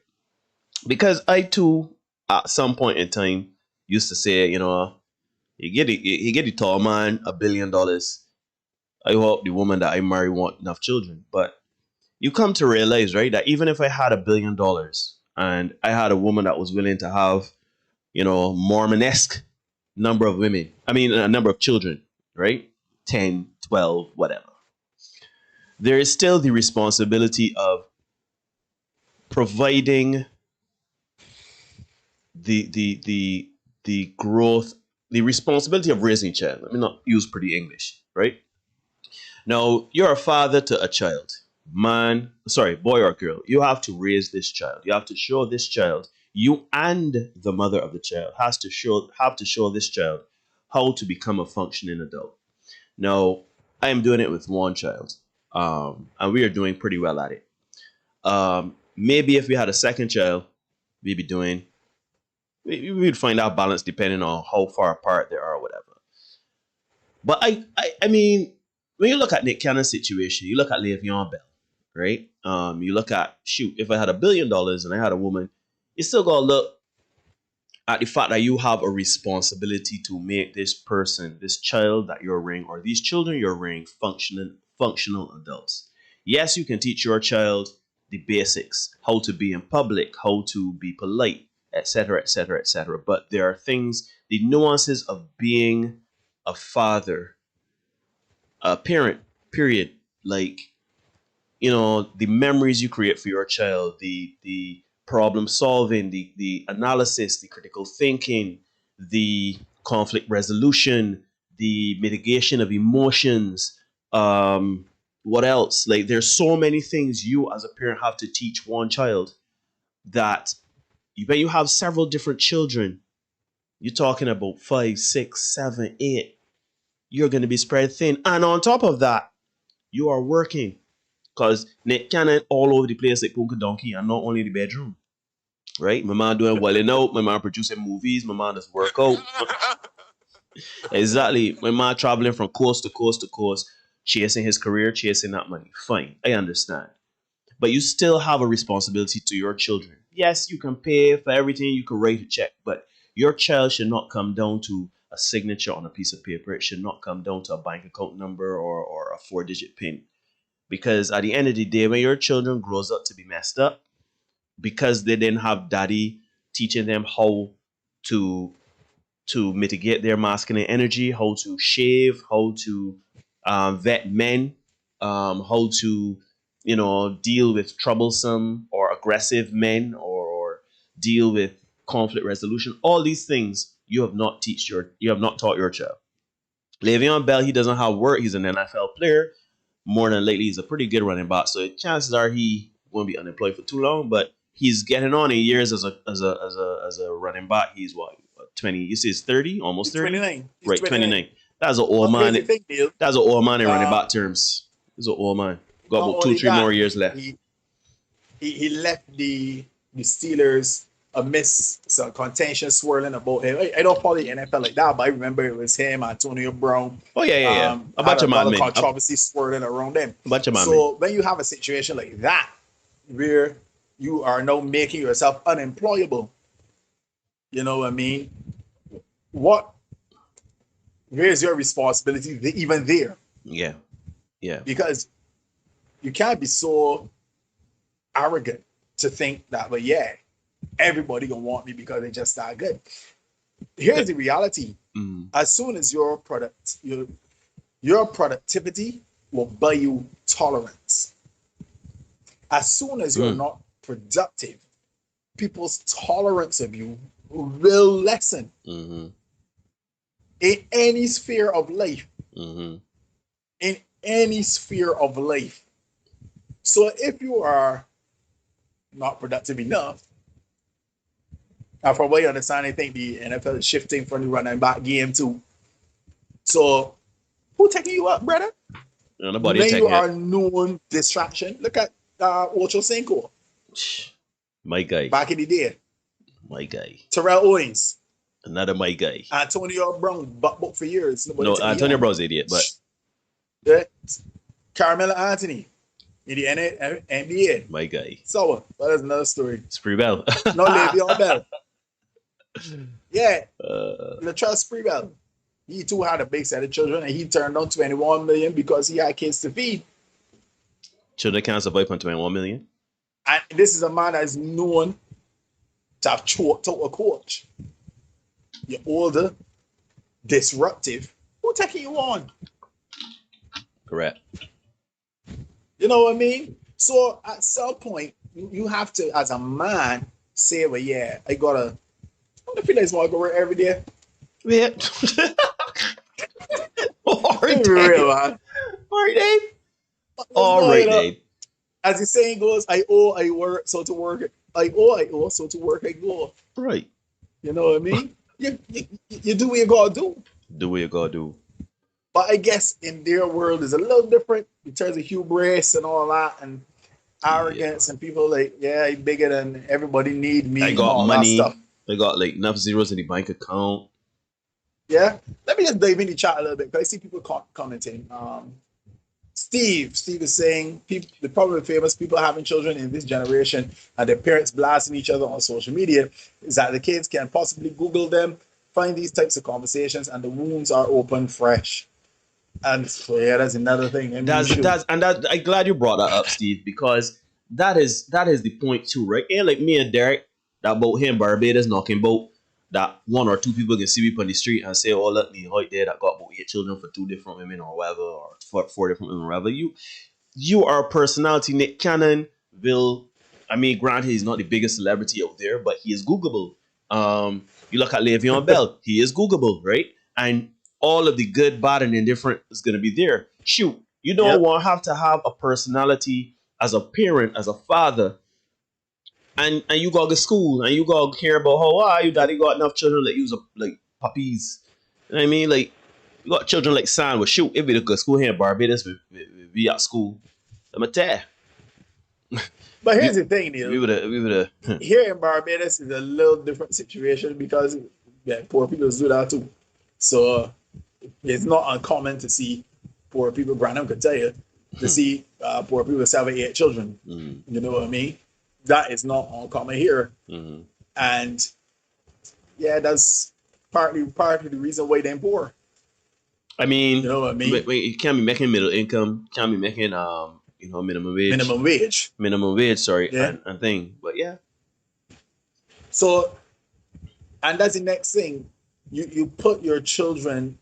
Because I too, at some point in time, used to say, you get the tall man $1 billion. I hope the woman that I marry want enough children. But you come to realize, right, that even if I had $1 billion and I had a woman that was willing to have, Mormon-esque number of women, a number of children, right? 10, 12, whatever. There is still the responsibility of providing the growth, the responsibility of raising a child. Let me not use pretty English, right? Now, you're a father to a child. Boy or girl. You have to raise this child. You have to show this child, you and the mother of the child have to show this child how to become a functioning adult. Now, I am doing it with one child, and we are doing pretty well at it. Maybe if we had a second child, we'd find our balance depending on how far apart they are or whatever. But I mean, when you look at Nick Cannon's situation, you look at Le'Veon Bell, right? You look at, if I had $1 billion and I had a woman, you still gotta look at the fact that you have a responsibility to make this person, this child that you're rearing, or these children you're rearing, functional adults. Yes, you can teach your child the basics, how to be in public, how to be polite, etc., etc., etc. But there are things, the nuances of being a father, a parent, period. Like, the memories you create for your child, the problem solving, the analysis, the critical thinking, the conflict resolution, the mitigation of emotions. What else? Like, there's so many things you as a parent have to teach one child that when you have several different children, You're talking about 5, 6, 7, 8. You're going to be spread thin. And on top of that, you are working. Because Nick Cannon all over the place like Punka Donkey and not only in the bedroom. Right? My man doing well out. My man producing movies. My man does work out. Exactly. My man traveling from coast to coast to coast, chasing his career, chasing that money. Fine. I understand. But you still have a responsibility to your children. Yes, you can pay for everything, you can write a check, but your child should not come down to a signature on a piece of paper. It should not come down to a bank account number or a 4-digit PIN. Because at the end of the day, when your children grows up to be messed up, because they didn't have daddy teaching them how to mitigate their masculine energy, how to shave, how to vet men, how to deal with troublesome or aggressive men, or deal with conflict resolution. All these things you have not taught your child. Le'Veon Bell, he doesn't have work. He's an NFL player. More than lately, he's a pretty good running back. So chances are he won't be unemployed for too long. But he's getting on in years as a running back. He's what, 20? You say he's 30, almost 30. 29. He's Right, 29. That's an old man. That's an old man in running back terms. He's an old man. Got about 2-3 more years left. He left the Steelers amidst some contention swirling about him. I don't follow the NFL like that, but I remember it was him, Antonio Brown. Oh yeah. A bunch of man. Controversy swirling around them. A bunch of man. So when you have a situation like that, where you are now making yourself unemployable, you know what I mean? Where's your responsibility even there? Yeah. Because you can't be so arrogant to think that, but yeah, everybody gonna want me because they just that good. Here's the reality. As soon as your productivity will buy you tolerance. As soon as you're not productive, people's tolerance of you will lessen. In any sphere of life. In any sphere of life. So if you are not productive enough, and from what you understand, I think the NFL is shifting from the running back game too. So who taking you up, brother? Nobody when taking you are known distraction. Look at Ocho Cinco. My guy. Back in the day. My guy. Terrell Owens. Another my guy. Antonio Brown, buck for years. No, Antonio Brown's idiot, but Carmelo Anthony in the NBA. My guy. So that is another story. Spreebell. No, Le'Veon Bell. Yeah. Latrell Sprewell. He too had a big set of children, and he turned down $21 million because he had kids to feed. Children can't survive on $21 million. And this is a man that is known to have choked out a coach. You're older, disruptive. Who taking you on? Correct. You know what I mean? So at some point, you have to, as a man, say, well, yeah, I gotta feel like I go work every day. Yeah. All right, real, man. All right, Dave. As the saying goes, I owe, I work, so to work. I owe, so to work, I go. Right. You know what I mean? You do what you gotta do. Do what you gotta do. But I guess in their world is a little different in terms of hubris and all that, and arrogance, and people like, yeah, I'm bigger than everybody need me. I got money. I got like enough zeros in the bank account. Yeah. Let me just dive in the chat a little bit because I see people commenting. Steve is saying the problem with famous people having children in this generation and their parents blasting each other on social media is that the kids can possibly Google them, find these types of conversations, and the wounds are open fresh. And so, yeah, that's another thing. I'm glad you brought that up, Steve, because that is the point too, right? And like me and Derek, that boat here in Barbados knocking boat, that 1 or 2 people can see me on the street and say, oh, look, me right there that got about 8 children for 2 different women or whatever, or 4 different women or whatever. You are a personality. Nick Cannon granted, he's not the biggest celebrity out there, but he is Googleable. You look at Le'Veon Bell, he is Googleable, right? And all of the good, bad, and indifferent is going to be there. Shoot, you don't want to have a personality as a parent, as a father, and you go to school and you go care about how you daddy got enough children like use like puppies. You know what I mean? Like you got children like San with shoot if we go to school here in Barbados, we at school. I'm a tear. But here's the thing, Neil. We would have. Here in Barbados is a little different situation because poor people do that too. So it's not uncommon to see poor people. Brandon could tell you to see poor people with 7, 8 children. You know what I mean? That is not uncommon here, and yeah, that's partly the reason why they're poor. I mean, you know what I mean? Wait, you can't be making middle income. Can't be making minimum wage. Sorry, yeah. and thing. But yeah. So, and that's the next thing. You put your children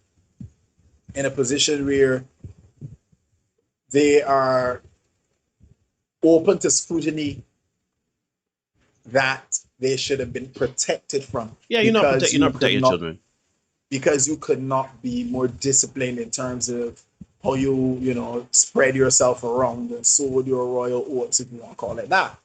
in a position where they are open to scrutiny that they should have been protected from. Yeah, you're not protecting your children. Because you could not be more disciplined in terms of how you spread yourself around and sow your royal oats, if you want to call it that.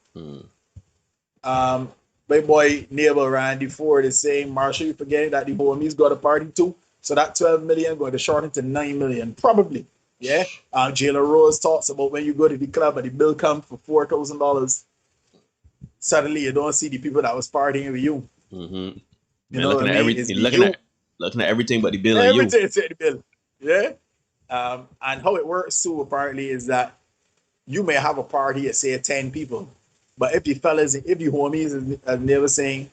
My boy neighbor Randy Ford is saying, Marshall, you forgetting that the homies got a party too? So that 12 million going to shorten to 9 million, probably. Yeah. Jayla Rose talks about when you go to the club and the bill comes for $4,000. Suddenly you don't see the people that was partying with you. You know, looking at everything, looking at everything but the bill. Everything is the bill. Yeah. And how it works too, apparently, is that you may have a party of say 10 people, but if the homies are never saying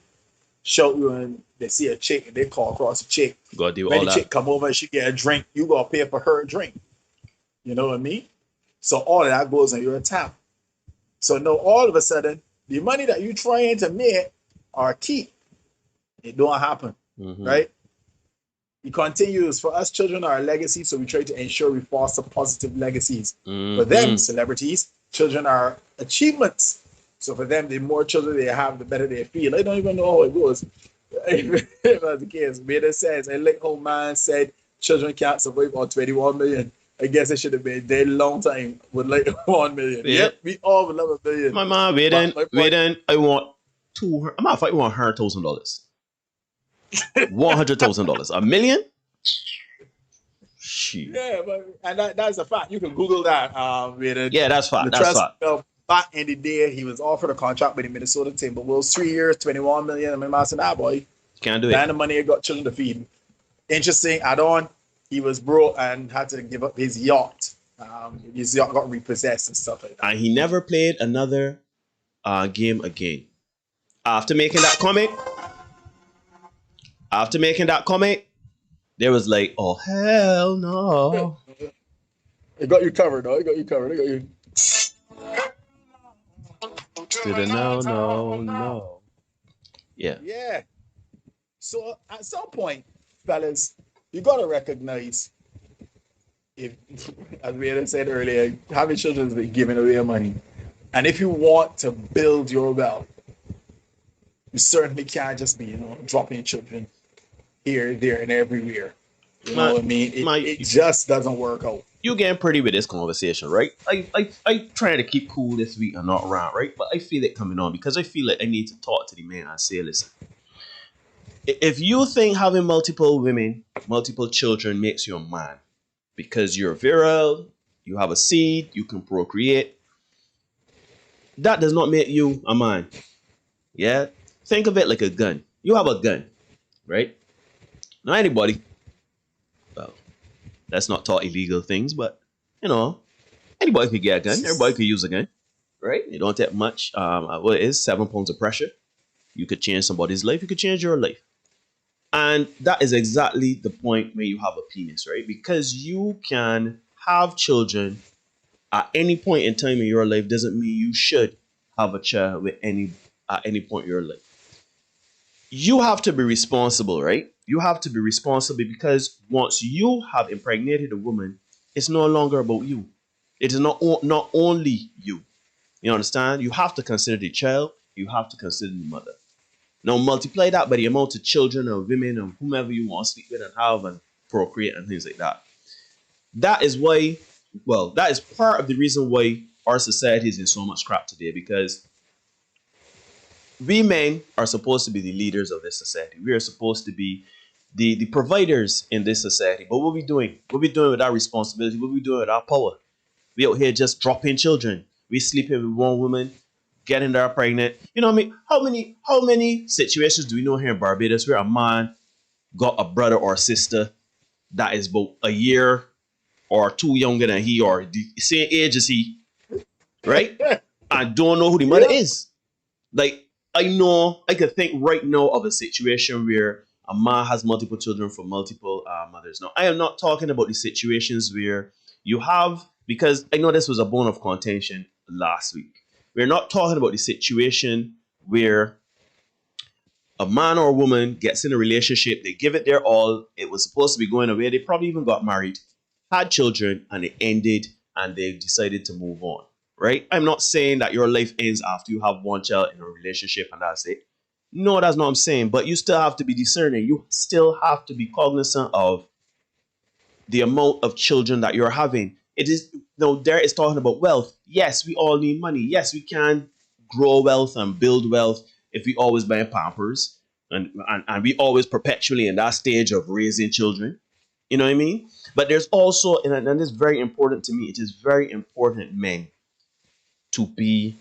shout you and they see a chick and they call across a chick, gotta do when all the that. chick come over and she get a drink, you gotta pay for her drink. You know what I mean? So all of that goes on your tab. So now all of a sudden, the money that you trying to make or keep, it don't happen, right? It continues. For us, children are a legacy, so we try to ensure we foster positive legacies. For them, celebrities, children are achievements. So for them, the more children they have, the better they feel. I don't even know how it goes. If that's the case, Maida says, and like how man said, children can't survive on 21 million. I guess it should have been dead a long time with like 1 million. Yeah. Yep, we all would love $1 million. My mom, wait then, I want $100,000. $100,000. $1 million? Shit. Yeah, and that's a fact. You can Google that. Yeah, that's fact. That's fact. Back in the day, he was offered a contract with the Minnesota Timberwolves, 3 years, 21 million. I mean, I said, boy, can't do it. And the money he got children to feed. Interesting add-on. He was broke and had to give up his yacht. His yacht got repossessed and stuff like that. And he never played another game again. After making that comment, there was like, oh, hell no. It got you covered, though. It got you. No. Yeah. Yeah. So at some point, fellas, you got to recognize, if, as we had said earlier, having children is giving away money. And if you want to build your wealth, you certainly can't just be, dropping children here, there, and everywhere. You know what I mean? It just doesn't work out. You getting pretty with this conversation, right? I trying to keep cool this week and not around, right? But I feel it coming on because I feel like I need to talk to the man and say, listen, if you think having multiple women, multiple children makes you a man because you're virile, you have a seed, you can procreate, that does not make you a man. Yeah? Think of it like a gun. You have a gun, right? Now anybody, well, let's not talk illegal things, but, anybody could get a gun. Everybody could use a gun, right? You don't take much. What it is, 7 pounds of pressure. You could change somebody's life. You could change your life. And that is exactly the point where you have a penis, right? Because you can have children at any point in time in your life doesn't mean you should have a child at any point in your life. You have to be responsible, right? You have to be responsible because once you have impregnated a woman, it's no longer about you. It is not only you. You understand? You have to consider the child. You have to consider the mother. Now multiply that by the amount of children or women or whomever you want to sleep with and have and procreate and things like that. That is part of the reason why our society is in so much crap today, because we men are supposed to be the leaders of this society. We are supposed to be the providers in this society. But what we doing? What we doing with our responsibility? What we doing with our power? We out here just dropping children. We sleeping with one woman, getting her pregnant. You know what I mean? How many situations do we know here in Barbados where a man got a brother or sister that is about a year or two younger than he or the same age as he, right? I don't know who the mother is. Like, I could think right now of a situation where a man has multiple children from multiple mothers. Now, I am not talking about the situations where you have, because I know this was a bone of contention last week. We're not talking about the situation where a man or a woman gets in a relationship, they give it their all, it was supposed to be going away, they probably even got married, had children, and it ended, and they decided to move on, right? I'm not saying that your life ends after you have one child in a relationship and that's it. No, that's not what I'm saying, but you still have to be discerning. You still have to be cognizant of the amount of children that you're having. It is, there is talking about wealth. Yes, we all need money. Yes, we can grow wealth and build wealth if we always buy Pampers and we always perpetually in that stage of raising children. You know what I mean? But there's also, and it's very important to me, it is very important, men, to be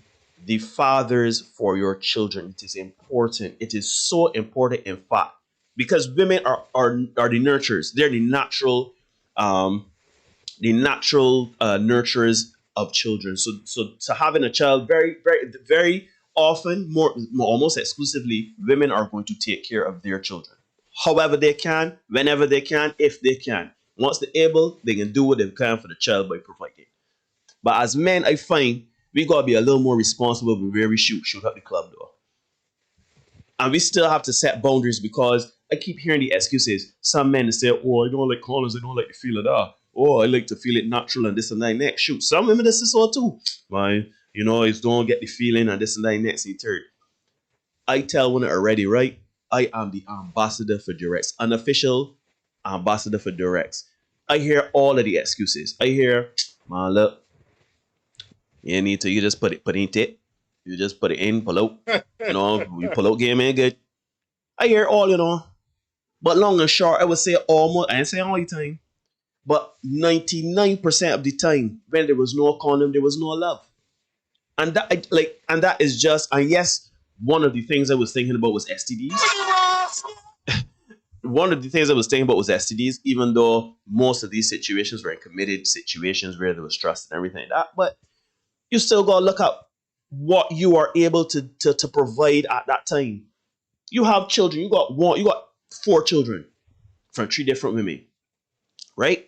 the fathers for your children. It is important. It is so important, in fact, because women are the nurturers. They're the natural nurturers of children. So having a child, very, very, very often, more almost exclusively, women are going to take care of their children. However they can, whenever they can, if they can. Once they're able, they can do what they can for the child by providing. But as men, I find we gotta be a little more responsible with where we shoot up the club door. And we still have to set boundaries, because I keep hearing the excuses. Some men say, oh, I don't like corners, I don't like to feel it. Oh, I like to feel it natural and this and that next. Shoot, some women this is all too. Man, it's don't get the feeling and this and that next and third. I tell women already, right? I am the ambassador for Durex, unofficial ambassador for Durex. I hear all of the excuses. I hear, man, look, you just put in it. You just put it in, pull out. You pull out game ain't good. I hear all, but long and short, I would say almost, I ain't saying all the time, but 99% of the time, when there was no condom, there was no love. And that is just, and yes, one of the things I was thinking about was STDs. One of the things I was thinking about was STDs, even though most of these situations were in committed situations where there was trust and everything like that. But you still gotta look at what you are able to provide at that time. You have children. You got 4 children from 3 different women, right?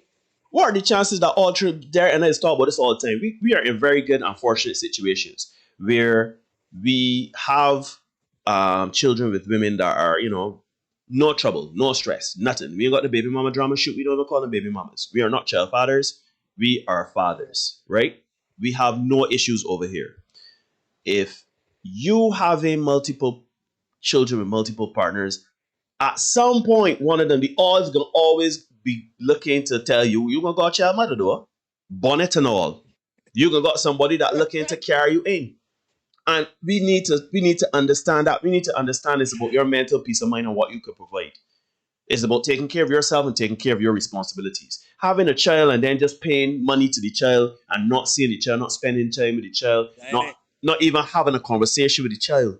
What are the chances that all three there? And I talk about this all the time. We are in very good, unfortunate situations where we have children with women that are, no trouble, no stress, nothing. We ain't got the baby mama drama. Shoot, we don't even call them baby mamas. We are not child fathers. We are fathers, right? We have no issues over here. If you having multiple children with multiple partners, at some point, one of them, the odds gonna always be looking to tell you, you gonna got child mother though, bonnet and all. You gonna got somebody that looking to carry you in. And we need to understand that. We need to understand it's about your mental peace of mind and what you could provide. It's about taking care of yourself and taking care of your responsibilities. Having a child and then just paying money to the child and not seeing the child, not spending time with the child, not even having a conversation with the child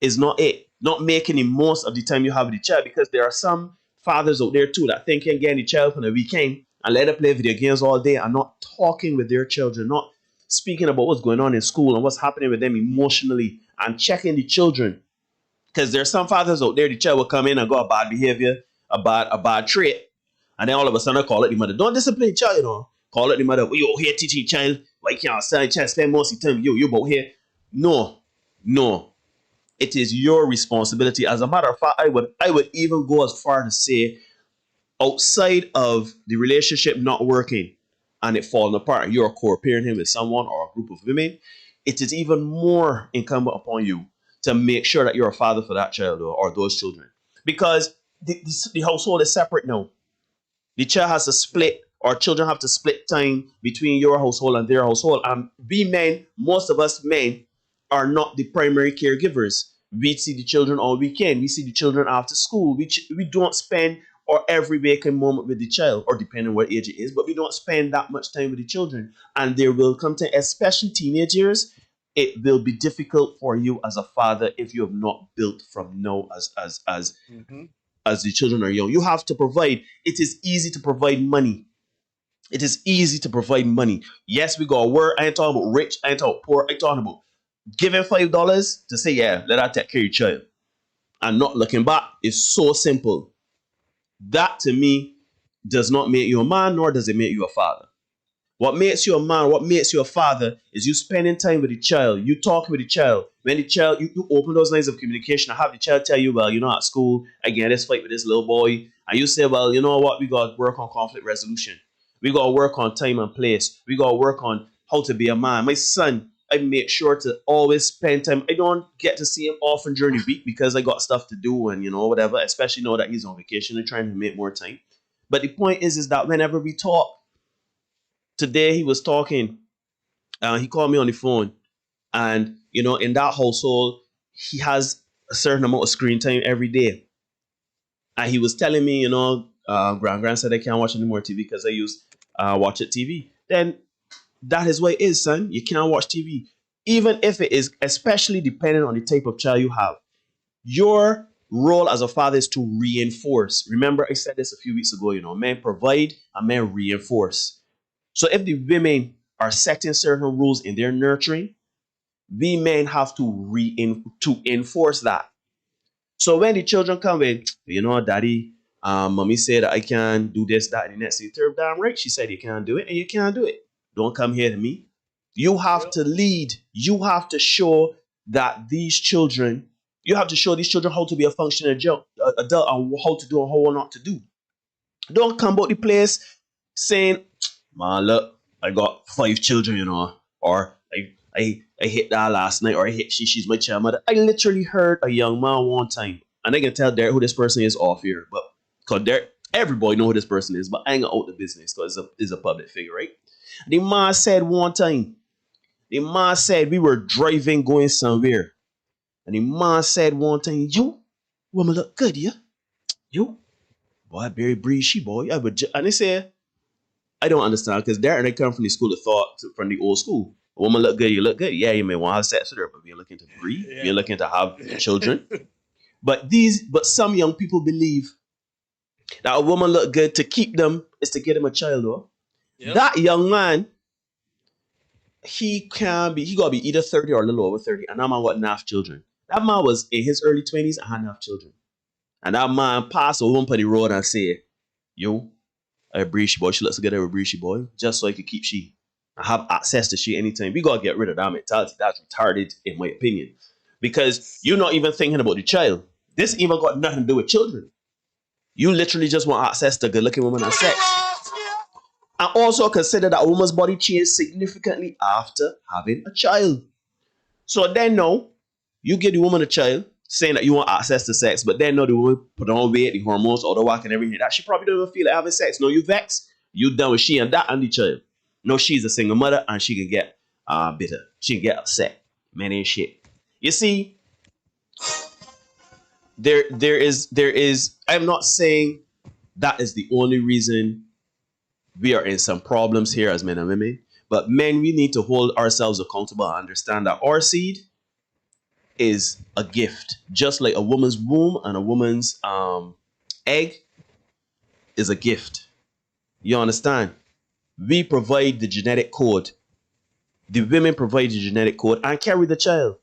is not it. Not making the most of the time you have with the child, because there are some fathers out there too that think getting the child on the weekend and let them play video games all day and not talking with their children, not speaking about what's going on in school and what's happening with them emotionally and checking the children. Because there are some fathers out there, the child will come in and got a bad behavior, a bad trait, and then all of a sudden I call it the mother. Don't discipline the child, Call it the mother. Well, you here teaching child, why can't I child spend most of the time you about here? No. It is your responsibility. As a matter of fact, I would even go as far to say, outside of the relationship not working and it falling apart, and you're co-parenting with someone or a group of women, it is even more incumbent upon you to make sure that you're a father for that child or those children. Because the household is separate now. The child has to split, or children have to split time between your household and their household. And we men, most of us men, are not the primary caregivers. We see the children all weekend. We see the children after school. We don't spend our every waking moment with the child, or depending on what age it is, but we don't spend that much time with the children. And there will come to, especially teenage years, it will be difficult for you as a father if you have not built from now as the children are young. You have to provide. It is easy to provide money. It is easy to provide money. Yes, we got to work. I ain't talking about rich. I ain't talking about poor. I ain't talking about giving $5 to say, yeah, let her take care of your child. And not looking back is so simple. That to me does not make you a man, nor does it make you a father. What makes you a man, what makes you a father is you spending time with the child, you talking with the child. When the child, you open those lines of communication and have the child tell you, well, you know, at school, I get this fight with this little boy. And you say, well, you know what, we got to work on conflict resolution. We got to work on time and place. We got to work on how to be a man. My son, I make sure to always spend time. I don't get to see him often during the week because I got stuff to do and, you know, whatever, especially now that he's on vacation and trying to make more time. But the point is that whenever we talk, today he was talking, he called me on the phone, and, you know, in that household, he has a certain amount of screen time every day. And he was telling me, you know, Grand said I can't watch any more TV because I use Watch It TV. Then that is what it is, son. You can't watch TV. Even if it is, especially depending on the type of child you have. Your role as a father is to reinforce. Remember, I said this a few weeks ago, you know, men provide and men reinforce. So if the women are setting certain rules in their nurturing, we men have to enforce that. So when the children come in, you know, daddy, mommy said I can do this, that, and the next. Third, damn right, she said you can't do it, and you can't do it. Don't come here to me. You have to lead. You have to show that these children, you have to show these children how to be a functioning adult and how to do and how not to do. Don't come about the place saying, man, look, I got 5 children, you know, or I hit that last night, or I hit she's my child mother. I literally heard a young man one time, and I can tell Derek who this person is off here, but because everybody know who this person is, but I ain't gonna out the business because it's a public figure, right? The man said one time, the man said we were driving going somewhere, and the man said one time, you woman look good, yeah? You, boy, very breezy, boy. And they said, I don't understand, because Darren, they come from the school of thought, from the old school. A woman look good, you look good. Yeah, you may want to have sex with her, but you're looking to breed, you're looking to have children. But some young people believe that a woman look good to keep them is to get them a child, though. Yep. That young man, he gotta be either 30 or a little over 30, and that man got enough children. That man was in his early 20s and had enough children. And that man passed a woman on the road and said, yo, I breed she boy, she looks good, I breed she boy, just so I could keep she. I have access to she anytime. We gotta get rid of that mentality. That's retarded, in my opinion. Because you're not even thinking about the child. This even got nothing to do with children. You literally just want access to good-looking women and sex. And also consider that a woman's body changes significantly after having a child. So then now, you give the woman a child, saying that you want access to sex, but then now the woman put on weight, the hormones, all the whack and everything. That she probably don't even feel like having sex. No, you vex, you done with she and that and the child. No, she's a single mother and she can get bitter. She can get upset. Man ain't shit. You see, there is, I'm not saying that is the only reason we are in some problems here as men and women, but men, we need to hold ourselves accountable and understand that our seed is a gift. Just like a woman's womb and a woman's egg is a gift. You understand? We provide the genetic code. The women provide the genetic code and carry the child.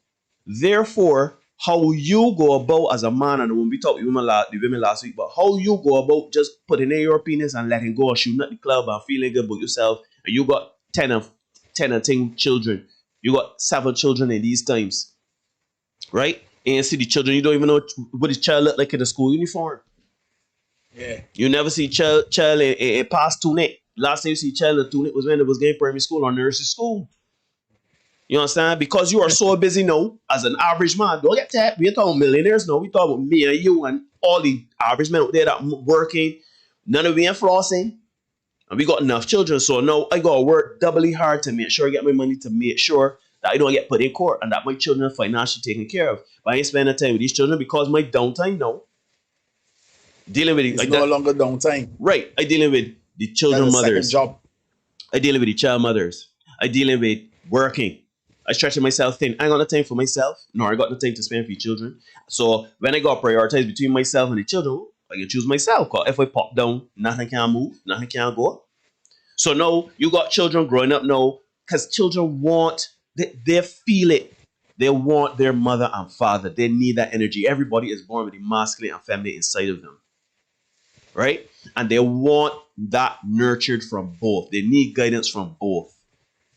Therefore, how you go about as a man and a woman, we talked to the women last week, but how you go about just putting in your penis and letting go, shooting at the club and feeling good about yourself, and you got 10 and 10 children. You got 7 children in these times. Right? And see the children, you don't even know what the child look like in the school uniform. Yeah. You never see child in past tunic. Last time you see child in tunic was when it was getting primary school or nursery school. You understand? Because you are so busy now as an average man. Don't get that. We're talking millionaires now. We talking about me and you and all the average men out there that working. None of we ain't flossing. And we got enough children. So now I got to work doubly hard to make sure I get my money to make sure that I don't get put in court and that my children are financially taken care of. But I ain't spending time with these children because my downtime now. Dealing with it's no longer downtime. Right. I dealing with the children mothers. Second job. I dealing with the child mothers. I dealing with working. I stretching myself thin. I ain't got no time for myself. Nor I got no time to spend for the children. So when I got prioritize between myself and the children, I can choose myself. Because if I pop down, nothing can move, nothing can go. So now you got children growing up now because children they feel it. They want their mother and father. They need that energy. Everybody is born with the masculine and feminine inside of them. Right? And they want that nurtured from both. They need guidance from both,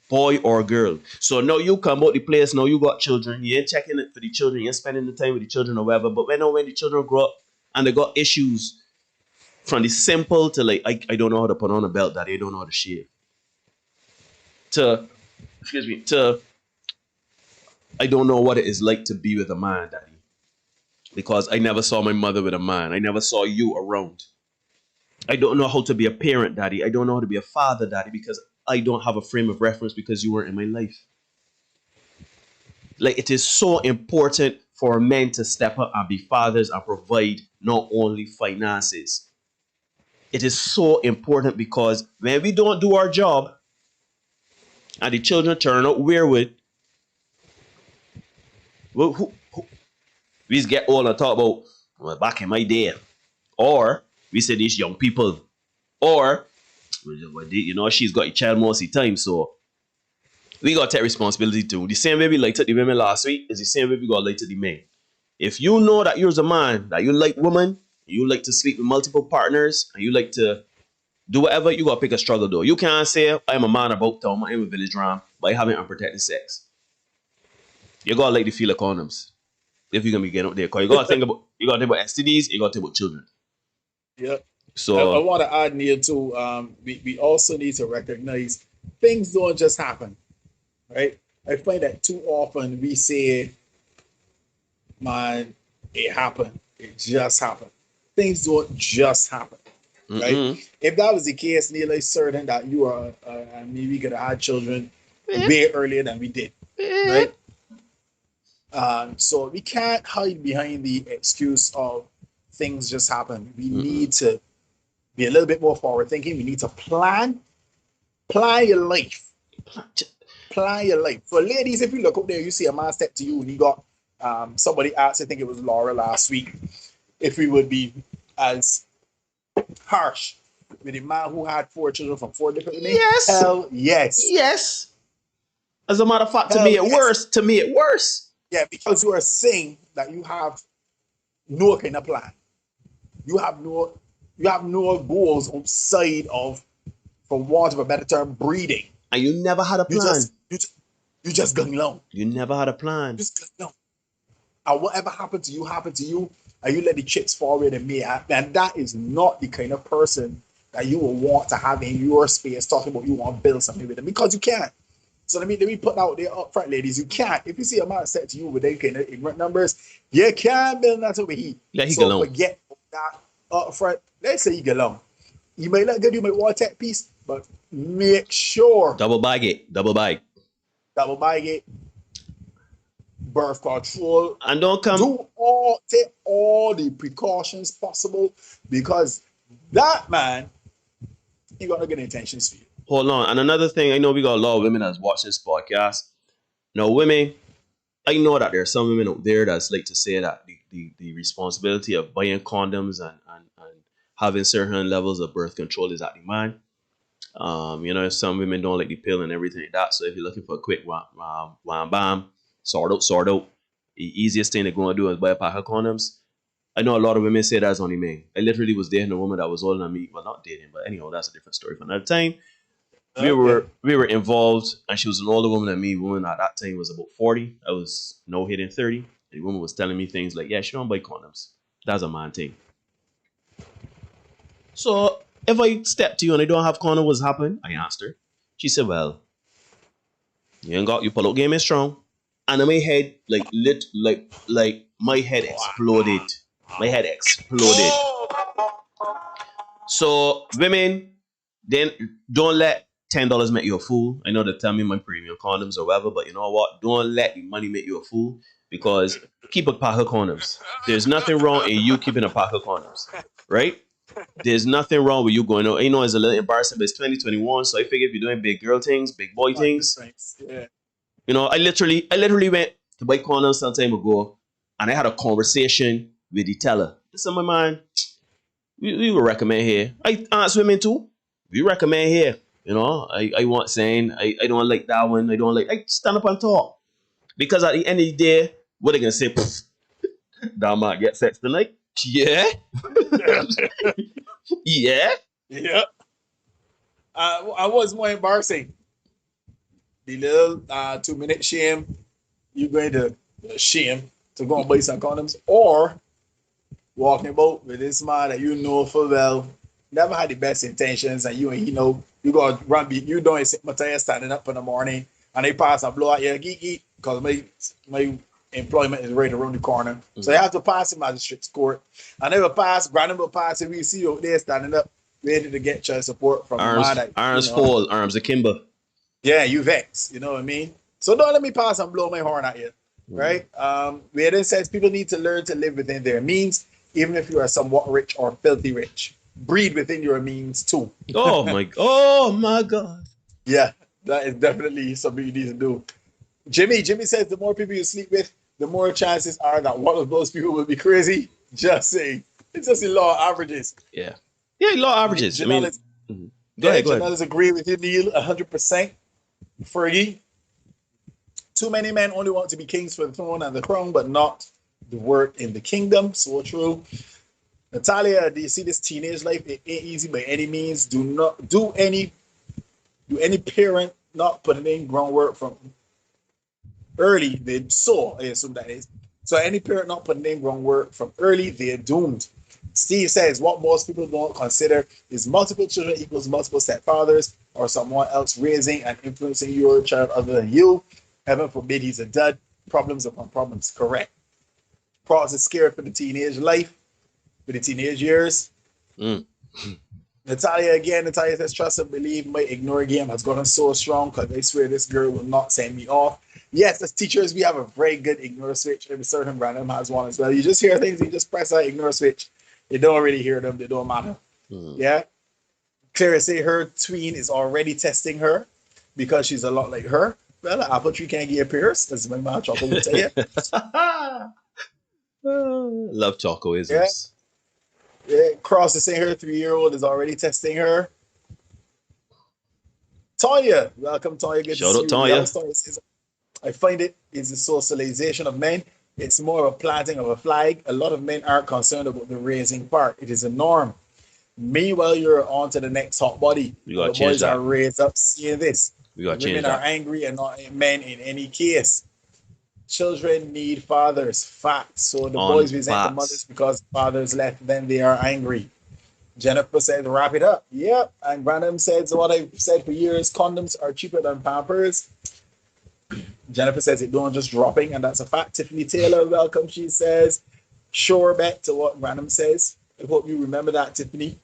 boy or girl. So now you come out the place, now you got children, you ain't checking it for the children, you ain't spending the time with the children or whatever. But when the children grow up and they got issues from the simple to like, I don't know how to put on a belt, daddy, I don't know how to shave. To I don't know what it is like to be with a man, daddy. Because I never saw my mother with a man. I never saw you around. I don't know how to be a parent, daddy. I don't know how to be a father, daddy, because I don't have a frame of reference because you weren't in my life. Like, it is so important for men to step up and be fathers and provide not only finances. It is so important because when we don't do our job and the children turn out weirwood, we just get all and talk about, well, back in my day. Or we say these young people. Or, you know, she's got a child most of the time, so we got to take responsibility too. The same way we liked the women last week is the same way we got like to the men. If you know that you're a man, that you like women, you like to sleep with multiple partners, and you like to do whatever, you got to pick a struggle though. You can't say, I'm a man about town, I'm a village ram, by having unprotected sex. You got to like the feel of condoms. If you're going to be getting up there. Because you got to think about STDs, you got to think about children. Yeah. So I want to add, Neil, too, we also need to recognize things don't just happen, right? I find that too often we say, man, it happened. It just happened. Things don't just happen, right? Mm-mm. If that was the case, Neil, I'm certain that you are, we could have had children way earlier than we did, right? So we can't hide behind the excuse of things just happen. We need to be a little bit more forward thinking. We need to plan your life. Plan your life. For ladies, if you look up there, you see a man step to you and you got somebody asked, I think it was Laura last week, if we would be as harsh with a man who had 4 children from 4 different women. Yes. Hell yes. Yes. As a matter of fact, to me it worse. Yeah, because you are saying that you have no kind of plan. You have no goals outside of, for want of a better term, breeding. And you never had a plan. You just going along. You never had a plan. Just going along. And whatever happened to you, and you let the chips fall where they may. And that is not the kind of person that you will want to have in your space talking about you want to build something with them, because you can't. So let me put out there up front, ladies. You can't. If you see a man set to you with that kind of ignorant numbers, you can't build that over here. Yeah, he so alone. Forget that up front. Let's say you get along. You might look good, you might want that piece, but make sure. Double bag it. Birth control. And don't come. Take all the precautions possible, because that man, he got no good intentions for you. Hold on. And another thing, I know we got a lot of women that's watching this podcast. Now, women, I know that there are some women out there that's like to say that the responsibility of buying condoms and having certain levels of birth control is at the man. You know, some women don't like the pill and everything like that. So if you're looking for a quick wham bam, sort out, the easiest thing they're going to do is buy a pack of condoms. I know a lot of women say that's only me. I literally was dating a woman that was older than me. Well, not dating, but anyhow, that's a different story for another time. We were involved, and she was an older woman than me. Woman at that time was about 40. I was no hitting 30. The woman was telling me things like, yeah, she don't buy condoms. That's a man thing. So if I step to you and I don't have condom, what's happened? I asked her. She said, well, you pull out game is strong. And in my head, like my head exploded. My head exploded. So women, then don't let $10 make you a fool. I know they tell me my premium condoms or whatever, but you know what? Don't let your money make you a fool, because keep a pack of condoms. There's nothing wrong in you keeping a pack of condoms, right? There's nothing wrong with you going out. You know, it's a little embarrassing, but it's 2021, so I figure if you're doing big girl things, big boy things, Yeah. you know, I literally went to buy condoms some time ago, and I had a conversation with the teller. Listen, my man, we would recommend here. I ask women too. We recommend here. You know, I want saying I don't like that one. I stand up and talk. Because at the end of the day, what they gonna say? That might get sex tonight. Yeah. Yeah. Yeah. I was more embarrassing. The little 2-minute shame, you're going to shame to go and buy some condoms, or walking about with this man that you know full well never had the best intentions, and you know you got to run, you don't see Matthias standing up in the morning and they pass and blow out your geeky because my employment is right around the corner. Mm-hmm. So you have to pass him magistrate's court. I never pass, Brandon will pass if you see you out there standing up, ready to get child support from arms, the man that, arms fall, arms akimbo. Yeah, you vex, you know what I mean? So don't let me pass and blow my horn at you, right? Where it says people need to learn to live within their means, even if you are somewhat rich or filthy rich. Breed within your means too. Oh my God. Yeah, that is definitely something you need to do. Jimmy says the more people you sleep with, the more chances are that one of those people will be crazy. Just saying. It's just a law of averages. Yeah, law of averages. Go ahead. Janelle agree with you, Neil, 100%. Fergie. Too many men only want to be kings for the throne and the crown, but not the work in the kingdom. So true. Natalia, do you see this teenage life? It ain't easy by any means. Do any parent not putting in groundwork from early, I assume that is. So any parent not putting in groundwork from early, they're doomed. Steve says what most people don't consider is multiple children equals multiple stepfathers or someone else raising and influencing your child other than you. Heaven forbid he's a dud. Problems upon problems. Correct. Pros is scared for the teenage life, for the teenage years. Natalia says trust and believe my ignore game has gotten so strong because I swear this girl will not send me off. Yes, as teachers, we have a very good ignore switch. Every certain random has one as well. You just hear things, you just press that ignore switch. You don't really hear them, they don't matter. Yeah. Clara say her tween is already testing her because she's a lot like her. Well, an apple tree can't get a pierce, as my man Choco would tell you. Love Chocoisms. Yeah. Cross is saying her 3-year-old is already testing her. Tanya, welcome, Tanya. Good Shout to out, see you. Tanya. Tanya says, I find it is the socialization of men. It's more of a planting of a flag. A lot of men aren't concerned about the raising part. It is a norm. Meanwhile, you're on to the next hot body. The boys are raised up seeing this. Women are angry and not men in any case. Children need fathers. Facts. So the boys resent the mothers because fathers left, then they are angry. Jennifer said, wrap it up. Yep. And Brandon says what I've said for years, condoms are cheaper than Pampers. Jennifer says it don't just dropping, and that's a fact. Tiffany Taylor, welcome. She says, sure bet to what Random says. I hope you remember that, Tiffany.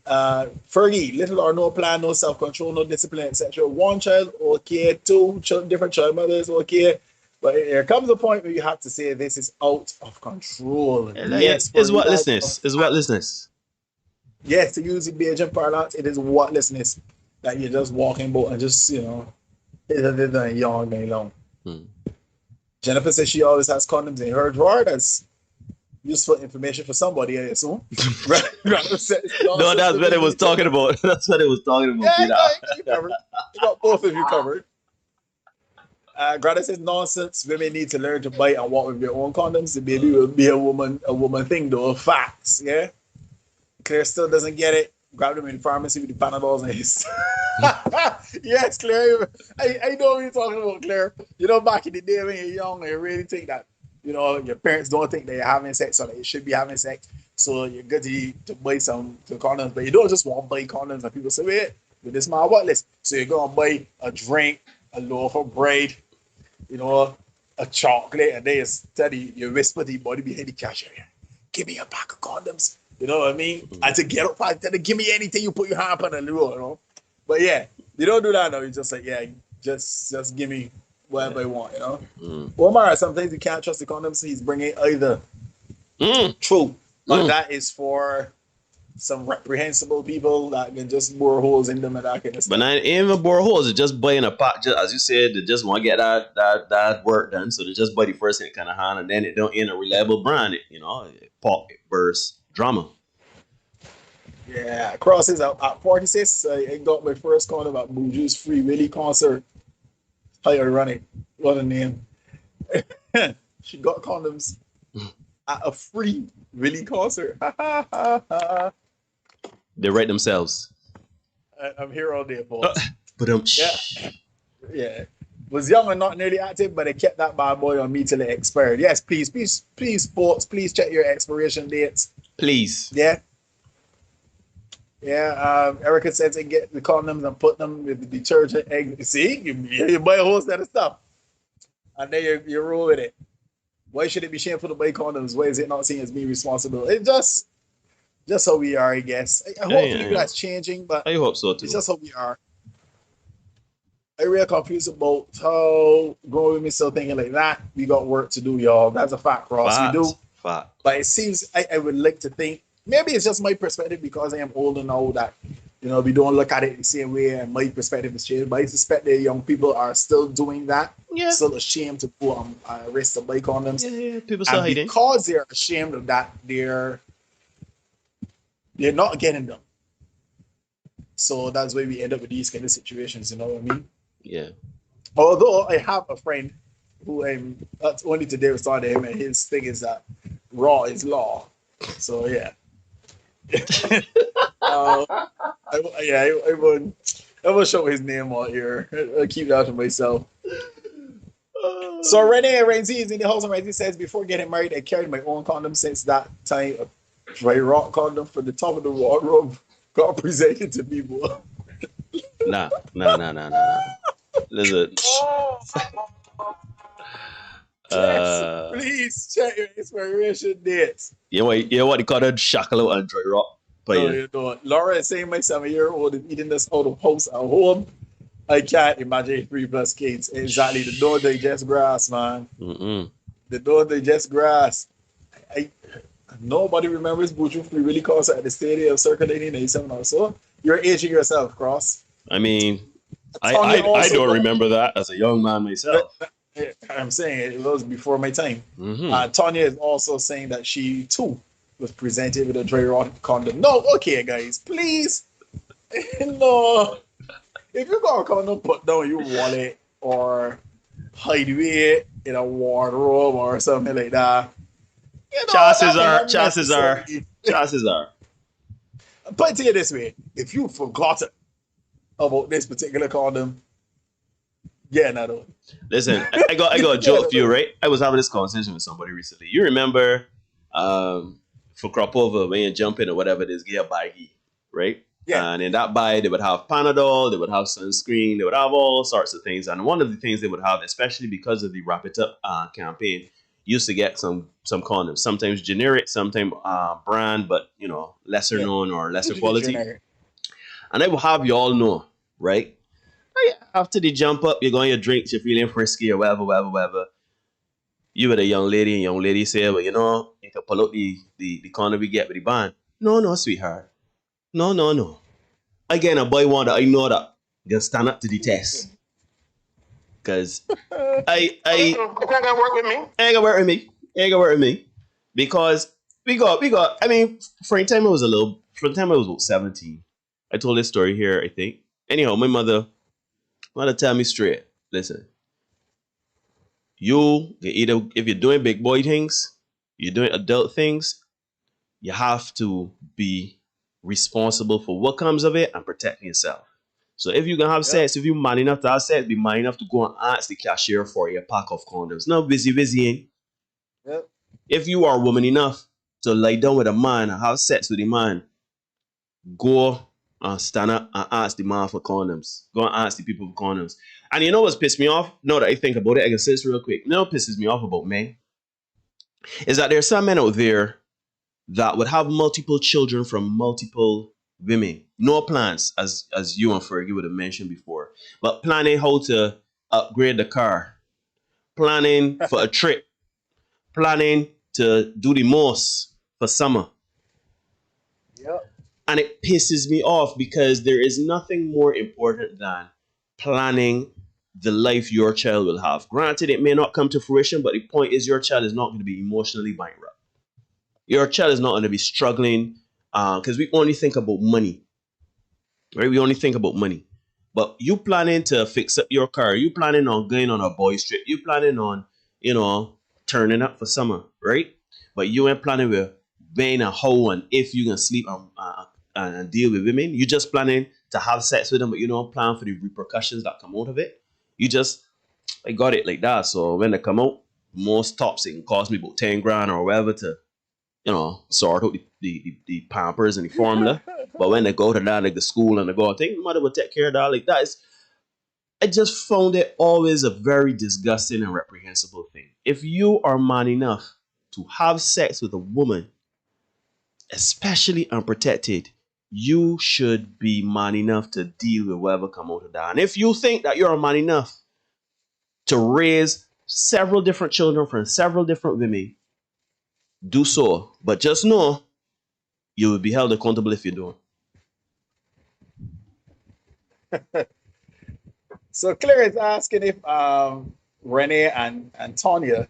Fergie, little or no plan, no self-control, no discipline, etc. One child, okay. Two different child mothers, okay. But there comes a point where you have to say this is out of control. Yes, is what listeners. Yes, to use the Bajan parlance, it is what listeners that you're just walking about and just, it's a young day long. Jennifer says she always has condoms in her drawer. That's useful information for somebody, I assume. No, that's what it was talking about. That's what it was talking about. Yeah, you covered. You got both of you covered. Greta says nonsense. Women need to learn to buy and walk with their own condoms. The baby will be a woman thing though. Facts, yeah. Claire still doesn't get it. Grab them in the pharmacy with the Panadols and his. Yes, Claire. I know what you're talking about, Claire. Back in the day when you're young, you really think that, your parents don't think they're having sex or that you should be having sex. So you're good to buy some condoms, but you don't just want to buy condoms and people say, wait, with this my what list? So you're going to buy a drink, a loaf of bread, a chocolate, and they steady, you whisper to your body behind the cashier, give me a pack of condoms. You know what I mean? And to get up, tell them, give me anything you put your hand on the road, But yeah, you don't do that now. You just like, yeah, just give me whatever I want, you know. Omar, sometimes you can't trust the condoms he's bringing either. True, but that is for some reprehensible people that can just bore holes in them and that kind of stuff. But not even bore holes. It's just buying a pot. Just as you said, they just want to get that work done. So they just buy the first kind of hand, and then it don't end a reliable brand. It, it pop, it burst, drama. Yeah, crosses at 46. I got my first condom at Buju's Free Willy concert. How you run it? What a name! She got condoms at a Free Willy concert. They write themselves. I'm here all day, folks. Yeah. Was young and not nearly active, but they kept that bad boy on me till it expired. Yes, please, folks, please check your expiration dates. Please. Yeah. Yeah, Erica said to get the condoms and put them with the detergent egg. See, you buy a whole set of stuff. And then you roll with it. Why should it be shameful to buy condoms? Why is it not seen as being responsible? It's just how we are, I guess. Hopefully that's changing, but I hope so too. It's just how we are. I'm really confused about how growing with me still thinking like that. We got work to do, y'all. That's a fact, Ross. We do. Fact. But it seems I would like to think, maybe it's just my perspective because I am older now that, we don't look at it the same way and my perspective has changed. But I suspect that young people are still doing that. Yeah. Still ashamed to go on risk to buy condoms. Yeah, people still hiding. Because they're ashamed of that, they're not getting them. So that's why we end up with these kind of situations, you know what I mean? Yeah. Although I have a friend who that's only today we saw him, and his thing is that raw is law. So yeah. I won't show his name out here. I'll keep that to myself. So Renee Renzi is in the house, and Renzi says, before getting married, I carried my own condom since that time. A dry rock condom for the top of the wardrobe got presented to people. Nah. Listen. Please check your expiration dates. You know what they call that shackle and dry rock? But Laura is saying my 7-year-old is eating this out of house at home. I can't imagine 3+ kids. Exactly. The don't digest grass, man. The don't digest grass. Nobody remembers Buju Free Willy concert at the Stadium Circle 1997 or so. You're aging yourself, Cross. I mean, I don't remember that as a young man myself. I'm saying it was before my time. Tanya is also saying that she too was presented with a dry rock condom. No, okay, guys, please. No. If you got a condom, put down your wallet or hide it in a wardrobe or something like that. Chances are. Put it to you this way: if you forgot about this particular condom, yeah, another one. Listen, I got a joke for you, right? I was having this conversation with somebody recently. You remember for crop over when you jump in or whatever, there's get a baggie, right? Yeah. And in that bag, they would have Panadol, they would have sunscreen, they would have all sorts of things. And one of the things they would have, especially because of the Wrap It Up campaign, used to get some condoms, sometimes generic, sometimes brand, but lesser known or lesser quality. Generic. And I will have you all know, right? After the jump up, you're going your drinks, you're feeling frisky or whatever. You with a young lady say, well, you can pull out the condom we get with the band. No, sweetheart. No. Again, a boy one that I know that can stand up to the test. Cause I ain't gonna work with me. Ain't gonna work with me. Because we got. I mean, for the time I was about 17. I told this story here, I think. Anyhow, my mother tell me straight. Listen, you either, if you're doing big boy things, you're doing adult things, you have to be responsible for what comes of it and protecting yourself. So if you're gonna have sex, if you're man enough to have sex, be man enough to go and ask the cashier for your pack of condoms. Not busy, ain't. Yep. If you are woman enough to lie down with a man and have sex with a man, go and stand up and ask the man for condoms. Go and ask the people for condoms. And you know what's pissed me off? Now that I think about it, I can say this real quick. You know what pisses me off about men? Is that there are some men out there that would have multiple children from multiple women. No plans, as you and Fergie would have mentioned before, but planning how to upgrade the car, planning for a trip, planning to do the most for summer. Yep. And it pisses me off because there is nothing more important than planning the life your child will have. Granted, it may not come to fruition, but the point is your child is not going to be emotionally bankrupt. Your child is not going to be struggling because we only think about money, right? We only think about money. But you planning to fix up your car, you planning on going on a boys trip, you planning on, turning up for summer, right? But you ain't planning with when and how and if you can sleep and deal with women. You just planning to have sex with them, but you don't plan for the repercussions that come out of it. You just, I got it like that. So when they come out, most tops it can cost me about 10 grand or whatever to, sort out the pampers and the formula. But when they go to that, like the school and they go, I think the mother will take care of that. Like that is, I just found it always a very disgusting and reprehensible thing. If you are man enough to have sex with a woman, especially unprotected, you should be man enough to deal with whatever come out of that. And if you think that you're a man enough to raise several different children from several different women, do so. But just know you will be held accountable if you don't. So Claire is asking if Renee and Tanya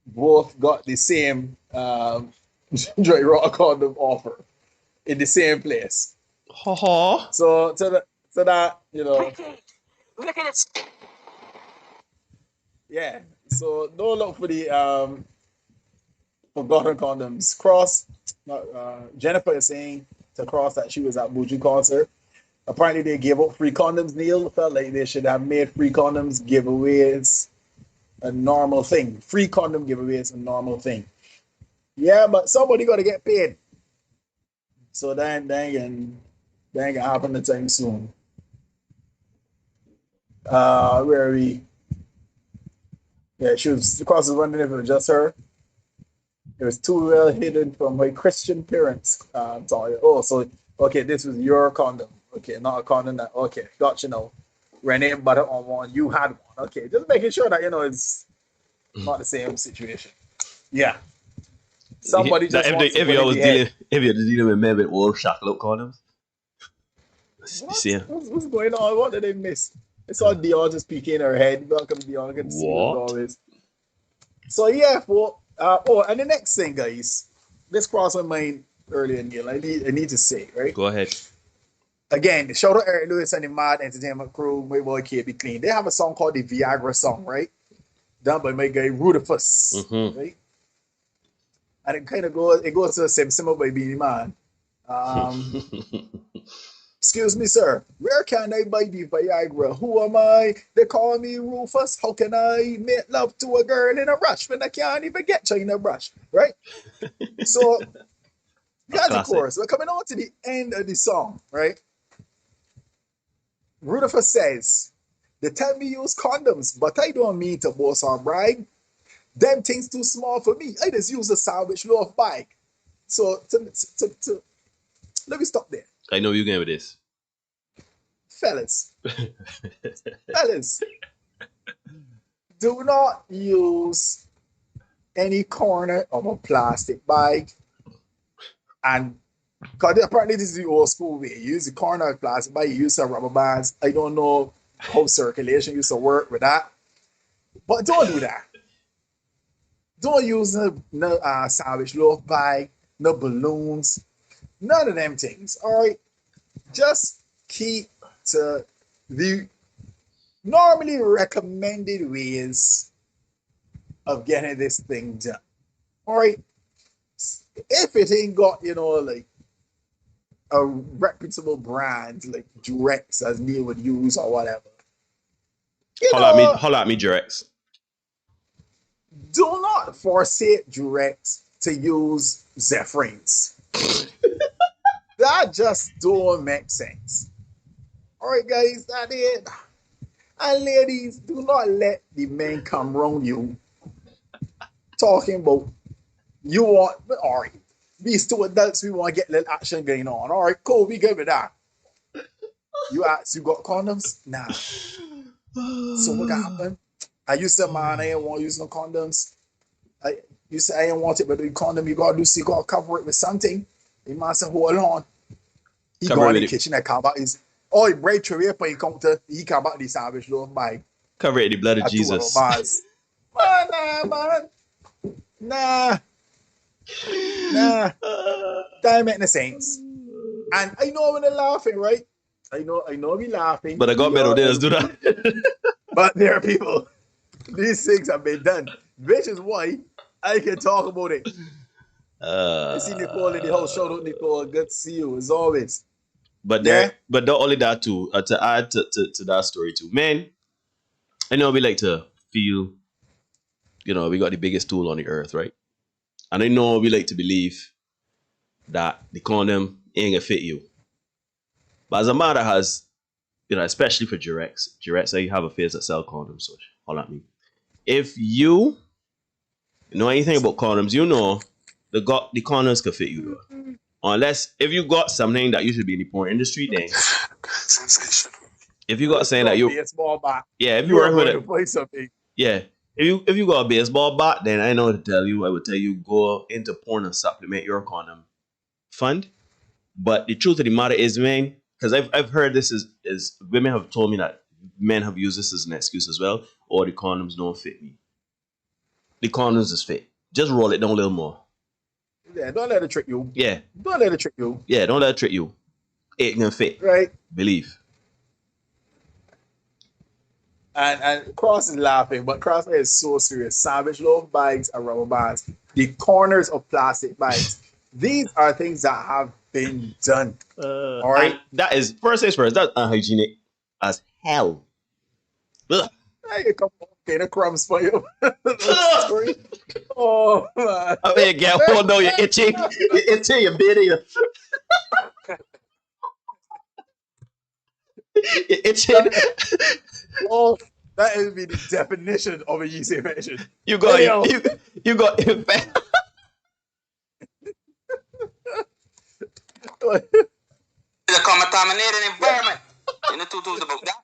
both got the same Joy Rock condom offer in the same place. So that Look at it. yeah. So don't look for the forgotten condoms. Cross. Jennifer is saying to Cross that she was at Buju concert. Apparently they gave out free condoms. Neil felt like they should have made free condoms giveaways a normal thing. Free condom giveaways a normal thing. Yeah, but somebody got to get paid. So then can happen anytime soon. Where are we? Yeah, Cross was wondering if it was just her. It was too well hidden from my Christian parents. Oh, so okay, this was your condom. Okay, not a condom that. Okay, gotcha now. Renee bought it on one. You had one. Okay, just making sure that it's not the same situation. Yeah. Somebody just if you're dealing with men with old chocolate condoms. What's going on? What did they miss? I saw Dion just peeking in her head. Welcome, Dion. Good to see you as always. So yeah, and the next thing, guys, this crossed my mind earlier in the year. I need to say, right? Go ahead. Again, shout out Eric Lewis and the Mad Entertainment Crew, my boy KB Clean. They have a song called the Viagra song, right? Done by my guy Rudifus, right? And it goes to the same similar by Beanie Man. Excuse me, sir. Where can I buy the Viagra? Who am I? They call me Rufus. How can I make love to a girl in a rush when I can't even get you in a brush, right? So, guys, of course, we're coming on to the end of the song, right? Rudolph says, they tell me use condoms, but I don't mean to boast or brag. Them things too small for me. I just use a salvage loaf bag. So let me stop there. I know you're going with this. Fellas, do not use any corner of a plastic bag. And because apparently this is the old school way. You use the corner of plastic bag, you use some rubber bands. I don't know how circulation used to work with that. But don't do that. Don't use no salvage loaf bag, no balloons, none of them things. All right, just keep to the normally recommended ways of getting this thing done. All right, if it ain't got like a reputable brand like Durex as Neil would use or whatever. Holla at me, Durex. Do not forsake Durex to use Zephrins. That just don't make sense. All right, guys, that it. And ladies, do not let the men come around you talking about you want. All right, these two adults, we want to get a little action going on. All right, cool, we good with that. You got condoms? Nah. So what can happen? I used to, man, I ain't want to use no condoms. You say I ain't want it, but the condom you gotta do, so you gotta cover it with something. The man said, hold on. He go in the kitchen and come back. He break through up on the counter. He come back the savage little bag. Cover it in the blood of Jesus. Man. Nah. That make no sense. And I know when they're laughing, right? I know we laughing. But I got better days do that. But there are people. These things have been done. Which is why I can talk about it. I see Nicole in the house. Shout out Nicole. Good to see you as always. But but not only that too. To add to that story too, man. I know we like to feel, we got the biggest tool on the earth, right? And I know we like to believe that the condom ain't gonna fit you. But as a matter has, especially for Durex, I have a face that sell condoms, so holler at me. If you know anything about condoms, the condoms can fit you though. Unless if you got something that you should be in the porn industry, then if you got saying that you baseball bat, if you work with it, play something. Yeah. If you got a baseball bat, then I know what to tell you. I would tell you go into porn and supplement your condom fund. But the truth of the matter is, man, because I've heard this is women have told me that men have used this as an excuse as well. Or the condoms don't fit me. The condoms is fit. Just roll it down a little more. Yeah, don't let it trick you. Yeah. Don't let it trick you. Yeah, don't let it trick you. It can fit. Right. Believe. And Cross is laughing, but Cross is so serious. Savage Love bags are rubber bands. The corners of plastic bags. These are things that have been done. All right. That is first things first. That's unhygienic as hell. Ugh. Hey, a couple of crumbs for you. Oh man! I mean, get hold on, you're itching. You're itching. You're biting. You're itching. Oh, that is the definition of a yeast infection. You got you got infection. It's a contaminated environment. You know two tools about that.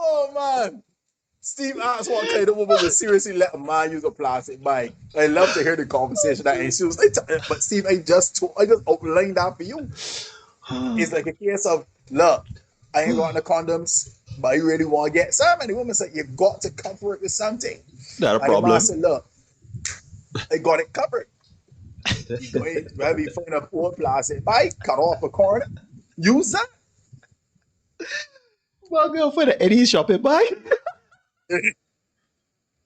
Oh man! Steve asked what kind of woman would seriously let a man use a plastic bag. I love to hear the conversation that ensues. But Steve, I just outlined that for you. It's like a case of, look, I ain't got no condoms, but I really want to get some. And the woman said, you got to cover it with something. Not a problem. And the man said, look, I got it covered. You go in, maybe find a poor plastic bag, cut off a corner, use that. Well, go for the Eddie shopping bag.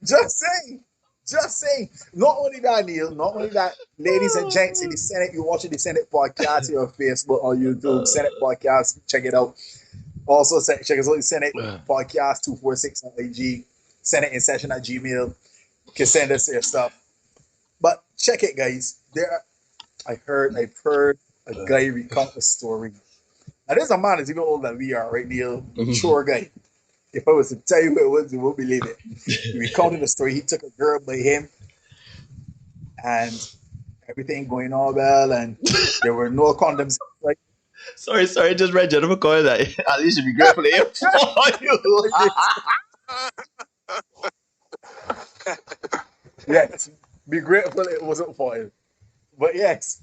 Just saying. Not only that, Neil, not only that, ladies and gents in the Senate, you're watching the Senate podcast here on Facebook or YouTube, Senate podcast, check it out. Also, check us out, the Senate podcast 246 on IG, Senate in session at Gmail. You can send us your stuff. But check it, guys. I've heard a guy recount a story. Now, this man is even older than we are, right, Neil? Sure guy. If I was to tell you who it was, you won't believe it. He recounted a story. He took a girl by him, and everything going on well, and there were no condoms. Right? Sorry. Just read Jennifer calling that. At least you be grateful to him for you. Yes, be grateful it wasn't for him. But yes,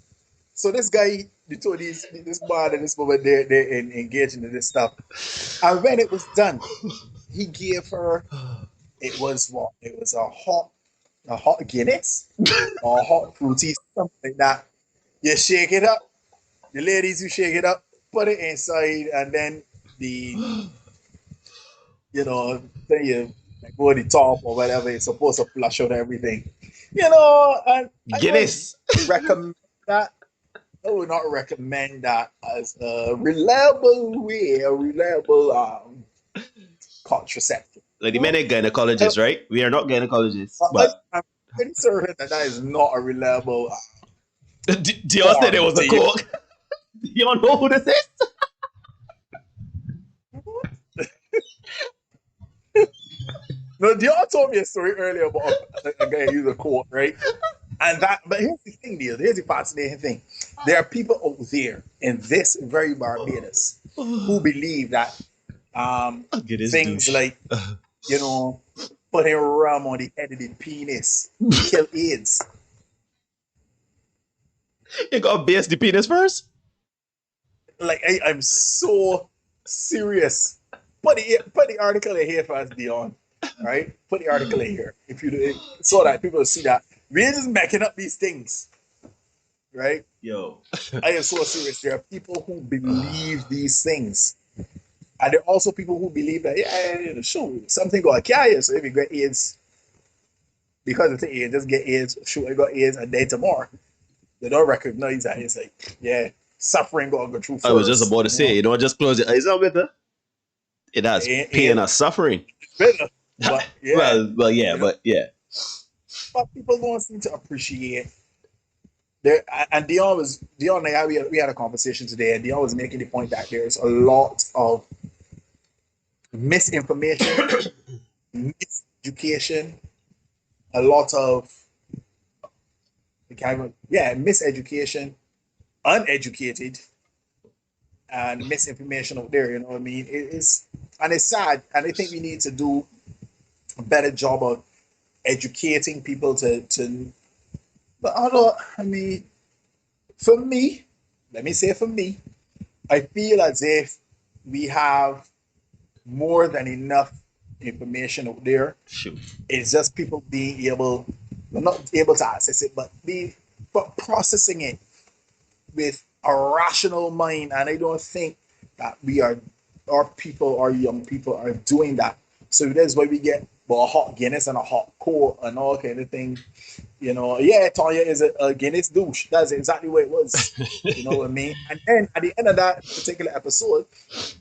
so this guy, you told this man and this woman, they're engaging in this stuff. And when it was done, he gave her, it was a hot Guinness or a hot fruity, something like that. You shake it up. The ladies, you shake it up, put it inside, and then then you go to the top or whatever, it's supposed to flush out everything. And Guinness. I would not recommend that as a reliable contraceptive. Like the men are gynecologists, right? We are not gynecologists. But I'm pretty certain that is not a reliable. Do y'all say there was a coke? Do y'all know who this is? No, Dion told me a story earlier about a guy who used a quote, right? But here's the thing, Neil. Here's the fascinating thing. There are people out there in this very Barbados who believe that things douche. like, you know, putting rum on the head of the penis kill AIDS. You gotta base the penis first? Like, I'm so serious. Put the article in here for us, Dion. Right? Put the article in here. If you do, so that people will see that we're just making up these things. Right? Yo. I am so serious. There are people who believe these things. And there are also people who believe that, yeah, sure, something got carry you. So if you get AIDS, because of the AIDS, just get AIDS, sure, I got AIDS, and then tomorrow. They don't recognize that. It's like, yeah, suffering got to go through first. I was just about to say, you know, just close your eyes out with it. It has pain and suffering. Better. But, yeah. well, yeah, but yeah. But people don't seem to appreciate there. And Dion and I, we had a conversation today, and Dion was making the point that there's a lot of misinformation, miseducation, a lot of miseducation, uneducated, and misinformation out there. You know what I mean? It's sad, and I think we need to do a better job of educating people to. But I mean, for me, let me say for me, I feel as if we have more than enough information out there. Shoot. It's just people being able, not able to access it, but processing it with a rational mind. And I don't think that our young people are doing that. So that's why we get a hot Guinness and a hot Coke and all kind of thing. You know, yeah, Tanya is a Guinness douche. That's exactly what it was. You know what I mean? And then at the end of that particular episode,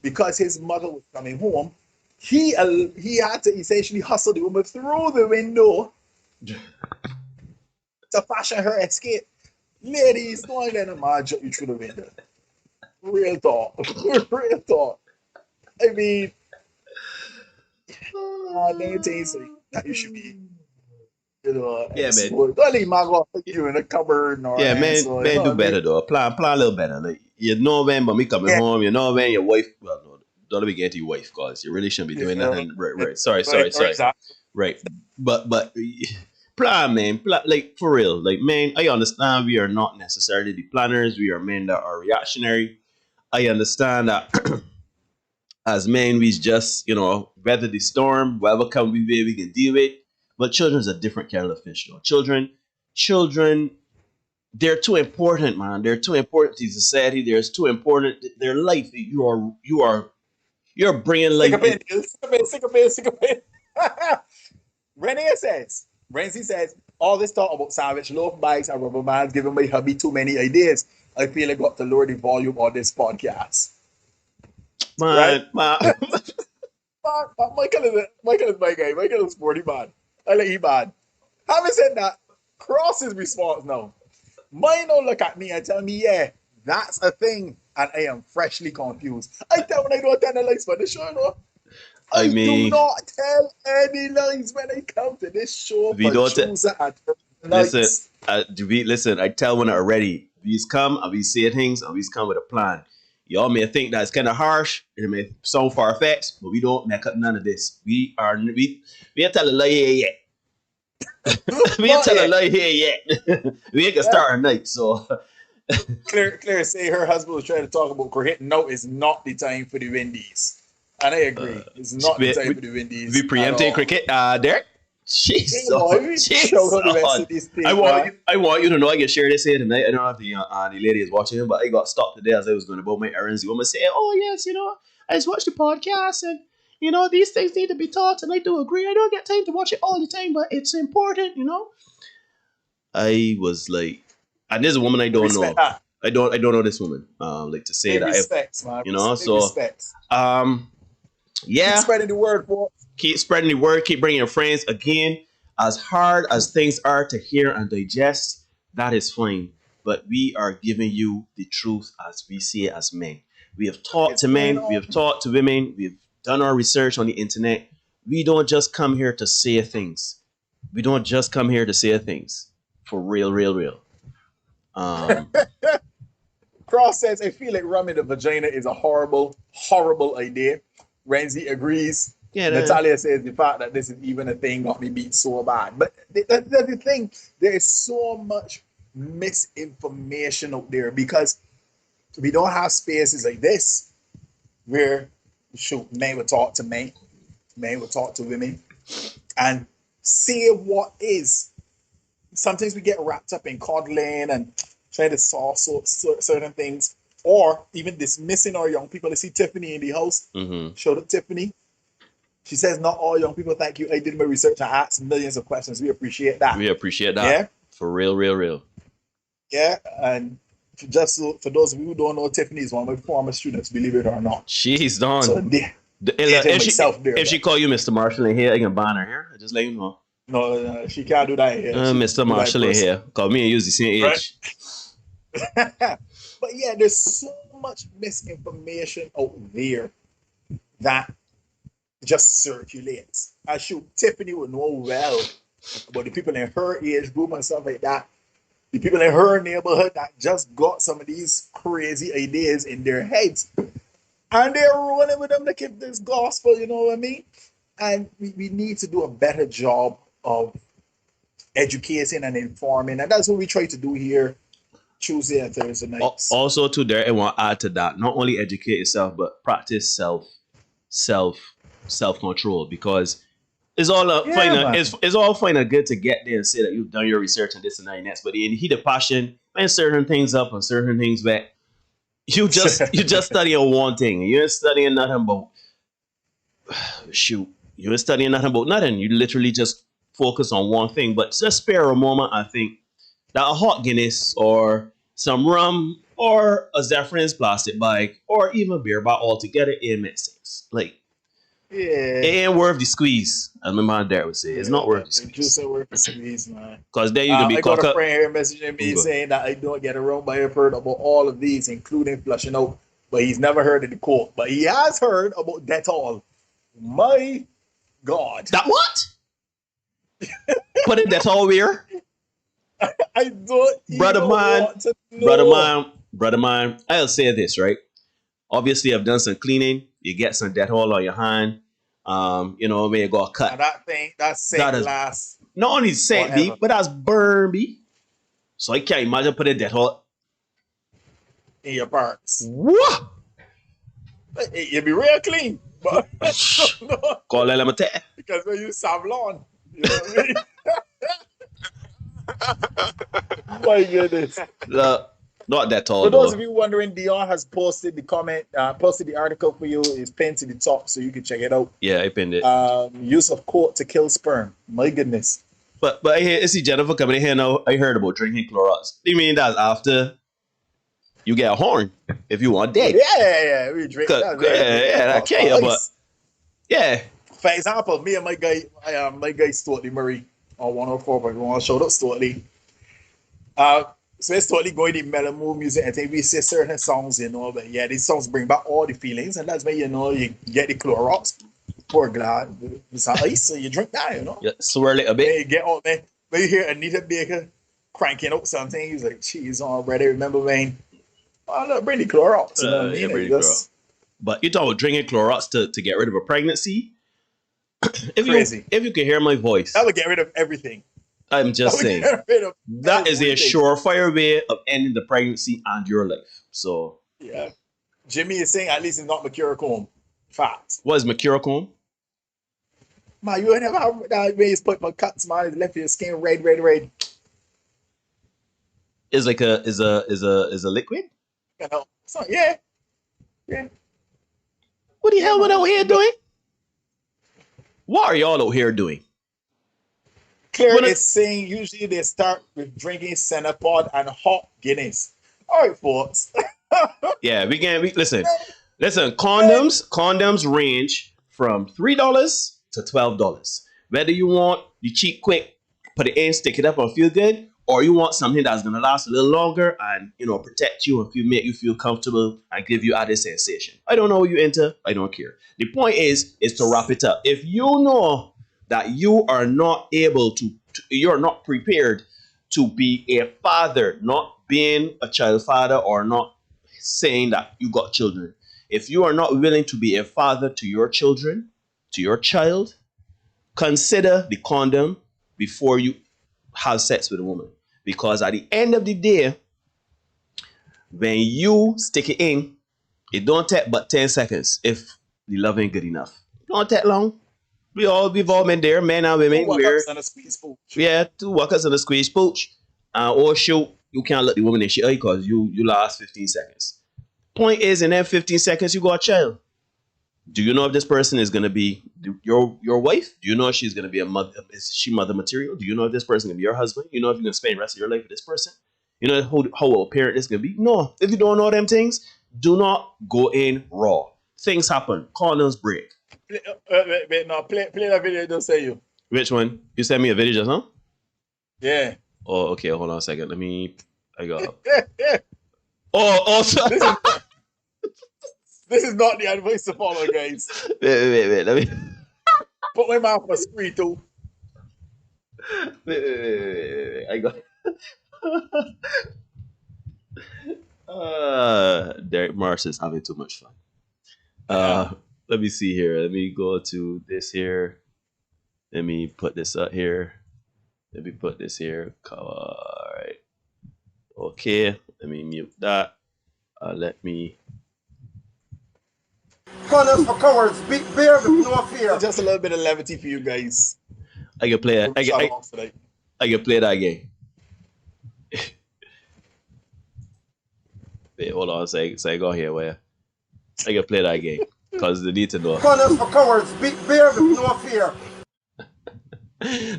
because his mother was coming home, he had to essentially hustle the woman through the window to fashion her escape. Ladies, don't let him jump you through the window. Real talk. Real talk. I mean, they say that you should be, you know, yeah, man. Don't leave my go you in a cupboard. Or yeah, man, so, man, do better though. Plan a little better. Like, you know when, but me coming home, you know when your wife. Well, no, don't be getting to your wife, cause you really shouldn't be doing nothing. Right. Sorry. Right, but plan, man. Like for real. Like, man, I understand we are not necessarily the planners. We are men that are reactionary. I understand that. As men, we just, you know, weather the storm, whatever come we can deal with. But children's a different kettle of fish, though. Children, they're too important, man. They're too important to society. They're too important. Their life. You're bringing life. Sick of it. Renzi says, all this talk about savage love bikes and rubber bands giving my hubby too many ideas. I feel I got to lower the volume on this podcast. Man. Michael is my guy. Michael is sporty man. I like him bad. Having said that, Cross his response now. Mine don't look at me and tell me, yeah, that's a thing. And I am freshly confused. I tell when I don't tell the lies for the show, no? I do not tell any lies when I come to this show. We don't listen, I tell when already. We come and we say things and we come with a plan. Y'all may think that's kind of harsh, and it may sound far-fetched, but we don't make up none of this. We ain't tell a lie here yet. We ain't tell a lie here yet. We ain't gonna start our night, so. Claire say her husband was trying to talk about cricket. No, it's not the time for the Windies. And I agree. It's not the time for the Windies. We preempting cricket, Derek? Jesus. I want you to know I can share this here tonight. I don't know if the lady is watching him, but I got stopped today as I was going about my errands. The woman said, oh yes, you know, I just watched the podcast and you know, these things need to be taught, and I do agree. I don't get time to watch it all the time, but it's important, you know. I was like, and there's a woman I don't know. I don't know this woman. Like to say that respects, man. You know, so yeah. Keep spreading the word, boy. Keep spreading the word. Keep bringing your friends. Again, as hard as things are to hear and digest, that is fine. But we are giving you the truth as we see it as men. We have talked to men. We have talked to women. We have done our research on the internet. we don't just come here to say things. We don't just come here to say things. For real, real, real. Cross says, I feel like rubbing the vagina is a horrible, horrible idea. Renzi agrees. Yeah, Natalia says the fact that this is even a thing got me beat so bad. But that's the thing. There is so much misinformation out there because we don't have spaces like this where men would talk to men would talk to women and say what is. Sometimes we get wrapped up in coddling and trying to solve certain things, or even dismissing our young people. I see Tiffany in the house. Showed up Tiffany. She says, not all young people, thank you. I did my research. I asked millions of questions. We appreciate that. We appreciate that. Yeah. For real, real, real. Yeah. And just for those of you who don't know, Tiffany is one of my former students, believe it or not. She's done. So if she call you Mr. Marshall in here, I can ban her here. I just let you know. No, she can't do that here. Mr. Marshall in here. Cause me and you is the same age. Right. But yeah, there's so much misinformation out there that just circulates. I shoot Tiffany would know well about the people in her age group and stuff like that. The people in her neighborhood that just got some of these crazy ideas in their heads. And they're running with them to keep this gospel, you know what I mean? And we need to do a better job of educating and informing. And that's what we try to do here Tuesday and Thursday nights. Also, too, there I want to add to that. Not only educate yourself, but practice self-control, because it's all it's all fine and good to get there and say that you've done your research and this and that and that, but in the heat of passion, man, certain things up and certain things back. You just studying one thing. You ain't studying nothing about You ain't studying nothing about nothing. You literally just focus on one thing. But just spare a moment, I think that a hot Guinness or some rum or a Zephyrins plastic bag or even beer bottle altogether, it makes sense. Like, it ain't worth the squeeze, as my man there would say. It's not worth the squeeze. Juice ain't worth the squeeze, man. Because then you can be caught up. I got a friend here messaging me saying that I don't get around, but I've heard about all of these, including flushing out. But he's never heard of the quote. But he has heard about Dettol. My God. That what? Put it Dettol where? I don't Brother man, I'll say this, right? Obviously, I've done some cleaning. You get some Dettol on your hand. You know, maybe you got a cut. And that thing, that's St. Glass. Not only St. B, but that's Burby. So I can't imagine putting Dettol in your parts. What? You'll be real clean. But call it because we use Savlon. You know what I mean? My goodness. Not that tall. For those of you wondering, Dion has posted the article for you. It's pinned to the top, so you can check it out. Yeah, I pinned it. Use of court to kill sperm. My goodness. But I see Jennifer coming in here now. I heard about drinking Clorox. You mean that's after you get a horn if you want dick? Yeah. We drink. I can't. But yeah. For example, me and my guy Stuartley Murray on 104.1 showed up Stuartley. So it's totally going to mellow mood music. I think we say certain songs, you know, but yeah, these songs bring back all the feelings, and that's when you know you get the Clorox, pour glass, with some ice, so you drink that, you know. Yeah, swirl it a bit. Then you get out, man. When you hear Anita Baker cranking out something, he's like, "Cheese on, brother." Remember when? Oh, look, bring the Clorox. You know what I mean? Bring the Clorox. But you talk about drinking Clorox to get rid of a pregnancy. If you can hear my voice, that would get rid of everything. I'm just saying that is a surefire way of ending the pregnancy and your life. So yeah, Jimmy is saying at least it's not Mercurochrome. Fact. What is Mercurochrome? Man, you ain't never have that way. He's put my cuts, man. It's left your skin red. Is like a liquid. You know, so yeah. What the hell are we out here doing? What are y'all out here doing? Claire is saying usually they start with drinking Centerpod and hot Guinness. All right, folks. Yeah, listen. Condoms range from $3 to $12. Whether you want the cheap quick, put it in, stick it up and feel good, or you want something that's gonna last a little longer and protect you and make you feel comfortable and give you added sensation. I don't know what you into. I don't care. The point is to wrap it up. If you know that you are not able to you're not prepared to be a father, not being a child father, or not saying that you got children. If you are not willing to be a father to your children, to your child, consider the condom before you have sex with a woman. Because at the end of the day, when you stick it in, it don't take but 10 seconds if the love ain't good enough. It don't take long. We've all been there, men and women. Two workers and a squeeze pooch. Or shoot, you can't let the woman in shit because you last 15 seconds. Point is, in that 15 seconds, you got a child. Do you know if this person is going to be your wife? Do you know if she's going to be a mother? Is she mother material? Do you know if this person is going to be your husband? You know if you're going to spend the rest of your life with this person? You know how a parent is going to be? No. If you don't know them things, do not go in raw. Things happen. Condoms break. Play that video. Don't say you. Which one? You sent me a video just now? Yeah. Oh, okay. Hold on a second. I got. This is not the advice to follow, guys. Wait. Let me put my mouth on screen too. Wait. I got. Derek Mars is having too much fun. Let me see here. Let me go to this here. Let me put this up here. Let me put this here. All right. Okay. Let me mute that. Let me. Condoms for cowards. Big bear with no fear. Just a little bit of levity for you guys. I can play that. I can play that game. Wait, hold on a second. So I go here where I can play that game because they need to know. Condoms for cowards. Big bear with no fear.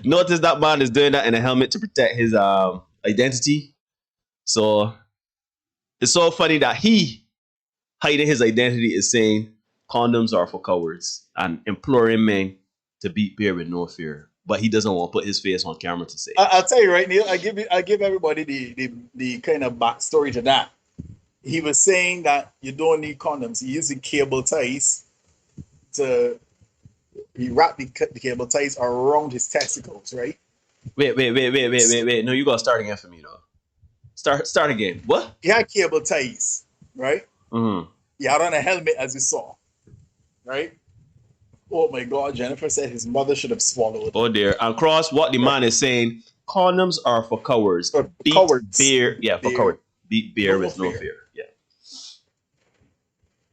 Notice that man is doing that in a helmet to protect his identity. So it's so funny that he, hiding his identity, is saying condoms are for cowards and imploring men to beat bear with no fear. But he doesn't want to put his face on camera to say. I'll tell you right, Neil. I give everybody the kind of backstory to that. He was saying that you don't need condoms. He used the cable ties he wrapped the cable ties around his testicles, right? Wait. No, you gotta start again for me, though. Start again. What? He had cable ties, right? Mm-hmm. He had on a helmet, as you saw, right? Oh my God, Jennifer said his mother should have swallowed. Oh dear. And cross what the man is saying, condoms are for cowards. Beat cowards. Bear, yeah, for cowards. Beat bear with no fear. Yeah.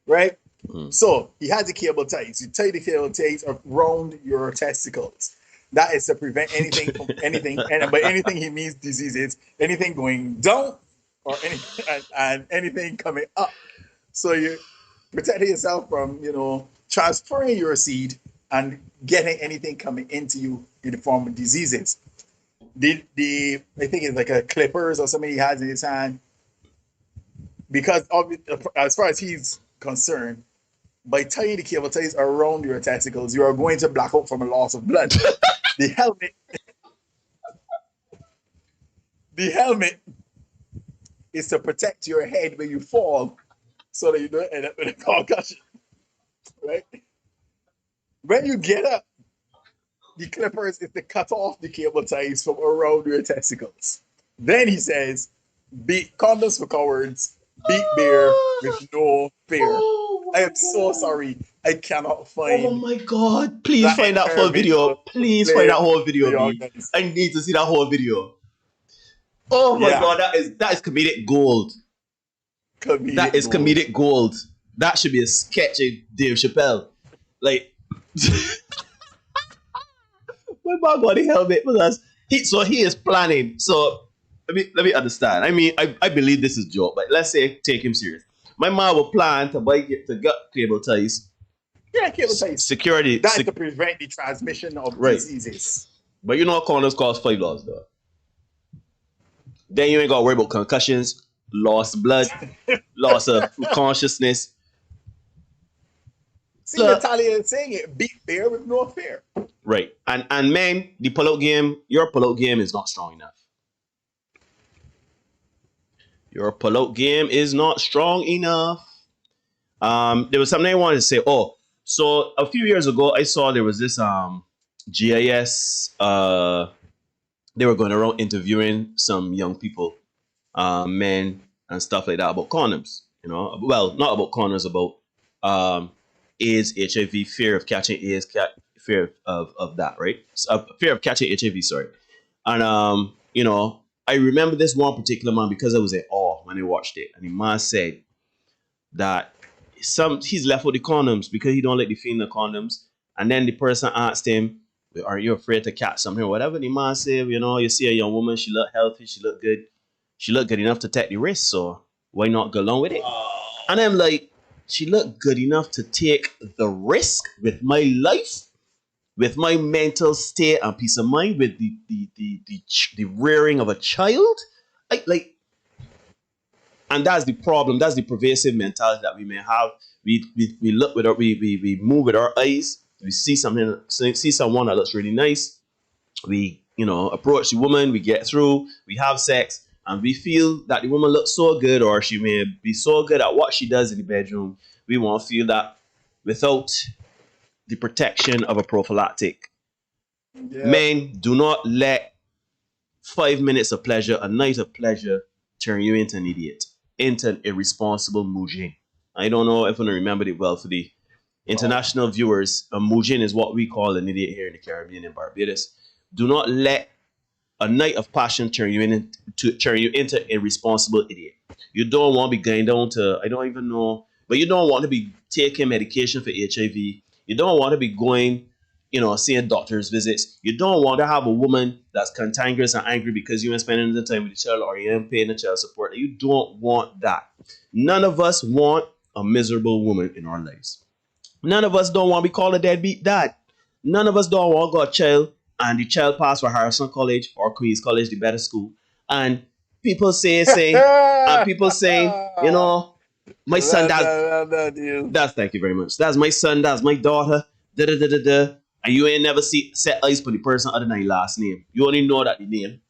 Right? So he had the cable ties. You tie the cable ties around your testicles. That is to prevent anything from anything. And by anything he means diseases, anything going down or anything and anything coming up. So you protect yourself from, transferring your seed and getting anything coming into you in the form of diseases. I think it's like a clippers or something he has in his hand. Because as far as he's concerned, by tying the cable ties around your testicles, you are going to black out from a loss of blood. The helmet is to protect your head when you fall so that you don't end up with a concussion. Right? When you get up, the clippers is to cut off the cable ties from around your testicles. Then he says, beat condoms for cowards, beat bear with no fear. I am so sorry. I cannot find. Oh my God. Please find that whole video. Please find that whole video. I need to see that whole video. Oh my God. That is comedic gold. That is comedic gold. That should be a sketch of Dave Chappelle. Like, my man got the helmet because he is planning. So let me understand. I mean, I believe this is a joke, but let's say take him serious. My man will plan to get cable ties. Yeah, cable ties. Security. That's to prevent the transmission of diseases. But you know condoms cost $5 though. Then you ain't got to worry about concussions, lost blood, loss of consciousness. See, Natalia is saying it. Beat bear with no fear. Right. And men, your pull-out game is not strong enough. Your pull-out game is not strong enough. There was something I wanted to say. Oh, so a few years ago, I saw there was this GIS. They were going around interviewing some young people, men and stuff like that about condoms. You know, well, not about condoms, about AIDS, HIV, fear of catching AIDS, fear of that, right? Fear of catching HIV, sorry. And you know, I remember this one particular man because I was in awe when I watched it, and the man said that he's left with the condoms because he don't like the feeling of condoms. And then the person asked him, "Are you afraid to catch something or whatever?" The man said, "You know, you see a young woman, she look healthy, she look good enough to take the risk, so why not go along with it?" And I'm like, she looked good enough to take the risk with my life, with my mental state and peace of mind, with the rearing of a child. And that's the problem. That's the pervasive mentality that we may have. We look with we move with our eyes. We see someone that looks really nice. We approach the woman. We get through. We have sex, and we feel that the woman looks so good, or she may be so good at what she does in the bedroom. We won't feel that without the protection of a prophylactic. Yeah. Men, do not let 5 minutes of pleasure, a night of pleasure, turn you into an idiot, into an irresponsible moujin. I don't know if I remember it well for the international viewers. A moujin is what we call an idiot here in the Caribbean and Barbados. Do not let a night of passion turn you into a irresponsible idiot. You don't want to be going down to, I don't even know, but you don't want to be taking medication for HIV. You don't want to be going, seeing doctor's visits. You don't want to have a woman that's cantankerous and angry because you ain't spending the time with the child or you ain't paying the child support. You don't want that. None of us want a miserable woman in our lives. None of us don't want to be called a deadbeat dad. None of us don't want to go a child and the child pass for Harrison College or Queen's College, the better school. And people say, my son, that's thank you very much. That's my son, that's my daughter, and you ain't never set eyes for the person other than your last name. You only know that the name.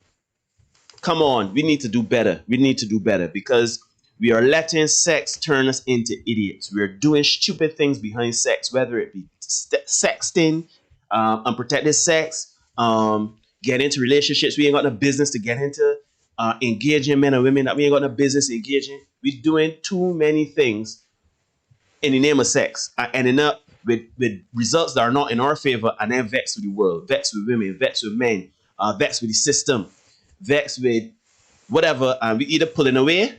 Come on, we need to do better. We need to do better because we are letting sex turn us into idiots. We are doing stupid things behind sex, whether it be sexting, unprotected sex, get into relationships we ain't got no business to get into, engaging men and women that we ain't got no business engaging. We're doing too many things in the name of sex and ending up with results that are not in our favor, and then vex with the world, vex with women, vex with men, vex with the system, vex with whatever, and we either pulling away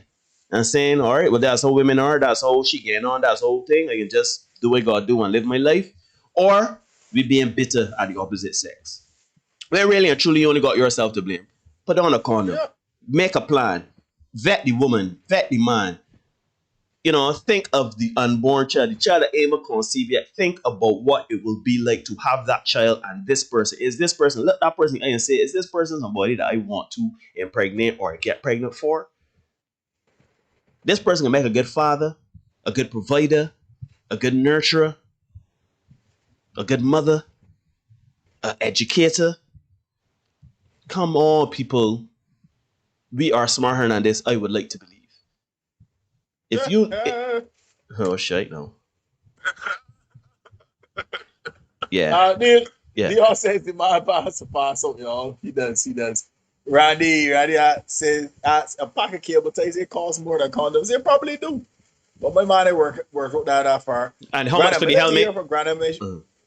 and saying, all right, well, that's how women are, that's how she getting on, that's the whole thing, I can just do what I gotta do and live my life, or we being bitter at the opposite sex. Well, really and truly, you only got yourself to blame. Put on a condom, make a plan, vet the woman, vet the man. Think of the unborn child, the child that ain't conceived yet. Think about what it will be like to have that child and this person. Is this person, let that person and say, is this person somebody that I want to impregnate or get pregnant for? This person can make a good father, a good provider, a good nurturer, a good mother, an educator. Come on, people. We are smarter than this, I would like to believe. If you... oh, shit, no. Yeah. Dude, yeah. He all says the man pass out, y'all. He does. Randy says a pocket cable ties, it costs more than condoms. They probably do. But my man, work out that far. And how much for the helmet?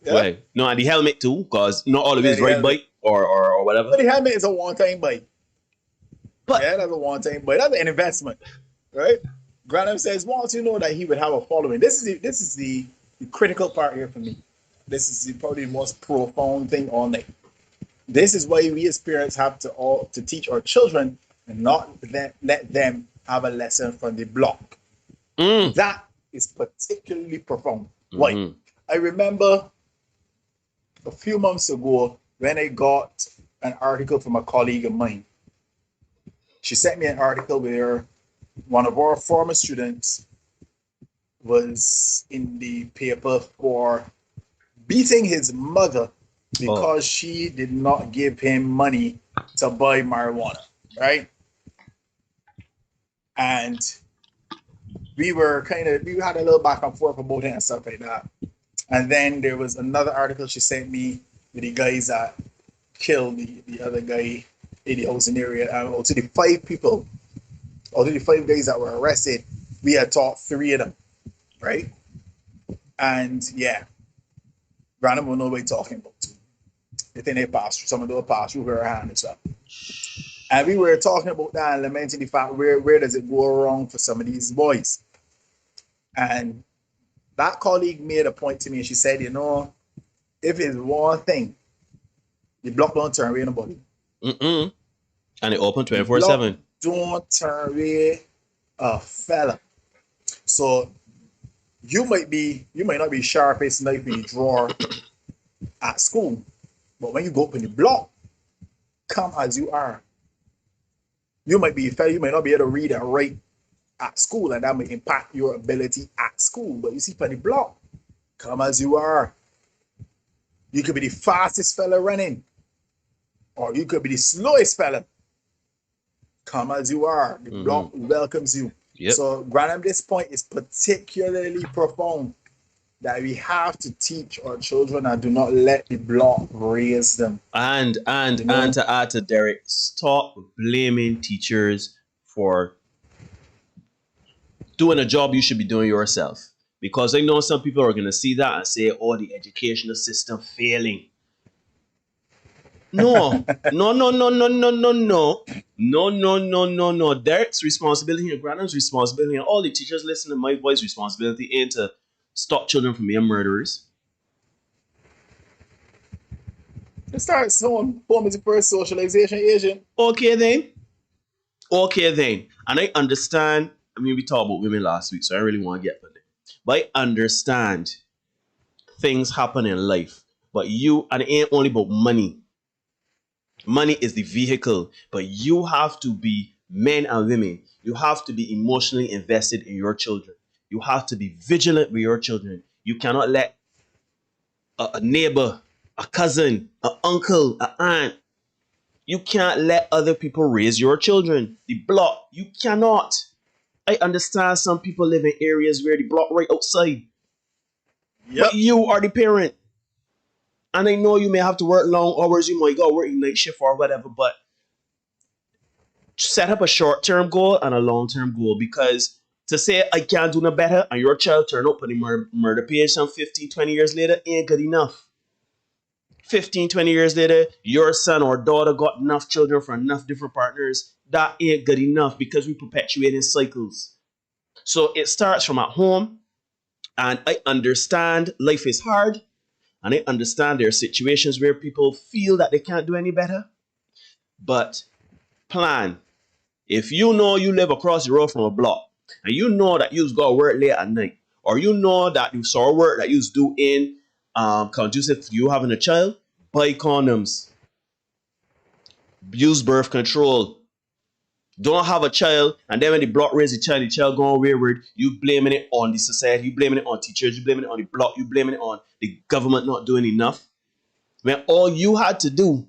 Well, no, and the helmet too, because not all of it is right bite or whatever. But the helmet is a one-time bite. But yeah, that's a one-time bite. That's an investment, right? Granham says, once you know that he would have a following. This is the critical part here for me. This is probably the most profound thing all night. This is why we as parents have to teach our children and not let them have a lesson from the block. That is particularly profound. Why? I remember a few months ago when I got an article from a colleague of mine. She sent me an article where one of our former students was in the paper for beating his mother because she did not give him money to buy marijuana, right? And we had a little back and forth about it and stuff like that. And then there was another article she sent me with the guys that killed the other guy in the housing area. And out of the 5 people, out of the 5 guys that were arrested, we had taught 3 of them, right? And yeah, random will know what we're talking about. The thing they passed through, some of them passed through her hand and stuff. And we were talking about that and lamenting the fact where does it go wrong for some of these boys. And that colleague made a point to me and she said, if it's one thing, the block don't turn away nobody. And it open 24/7. Don't turn away a fella. So you might not be sharpest knife in the drawer at school, but when you go up in the block, come as you are. You might be a fella, you might not be able to read and write at school, and that may impact your ability at school. But you see, for the block, come as you are. You could be the fastest fella running, or you could be the slowest fella. Come as you are. The block welcomes you. Yep. So, Granham, this point is particularly profound, that we have to teach our children and do not let the block raise them. And to add to Derek, stop blaming teachers for doing a job you should be doing yourself. Because I know some people are going to see that and say, oh, the educational system failing. No. No. Derek's responsibility and Granham's responsibility and all the teachers listening to my voice responsibility ain't to stop children from being murderers. It starts home is the first socialization agent. Okay then. And I understand, we talked about women last week, so I really want to get on it. But I understand things happen in life. But and it ain't only about money. Money is the vehicle, but you have to be men and women. You have to be emotionally invested in your children. You have to be vigilant with your children. You cannot let a neighbor, a cousin, an uncle, an aunt, you can't let other people raise your children. The block, you cannot. I understand some people live in areas where the block right outside. Yep. But you are the parent. And I know you may have to work long hours, you might go work night shift or whatever, but set up a short-term goal and a long-term goal, because to say I can't do no better and your child turn up on the murder page some 15, 20 years later ain't good enough. 15, 20 years later, your son or daughter got enough children from enough different partners. That ain't good enough, because we perpetuate in cycles. So it starts from at home, and I understand life is hard. And I understand there are situations where people feel that they can't do any better. But plan. If you know you live across the road from a block, and you know that you've got to work late at night, or you know that you saw work that you do in conducive to you having a child, buy condoms. Use birth control. Don't have a child, and then when the block raise the child going wayward, you blaming it on the society, you blaming it on teachers, you blaming it on the block, you blaming it on the government not doing enough. When all you had to do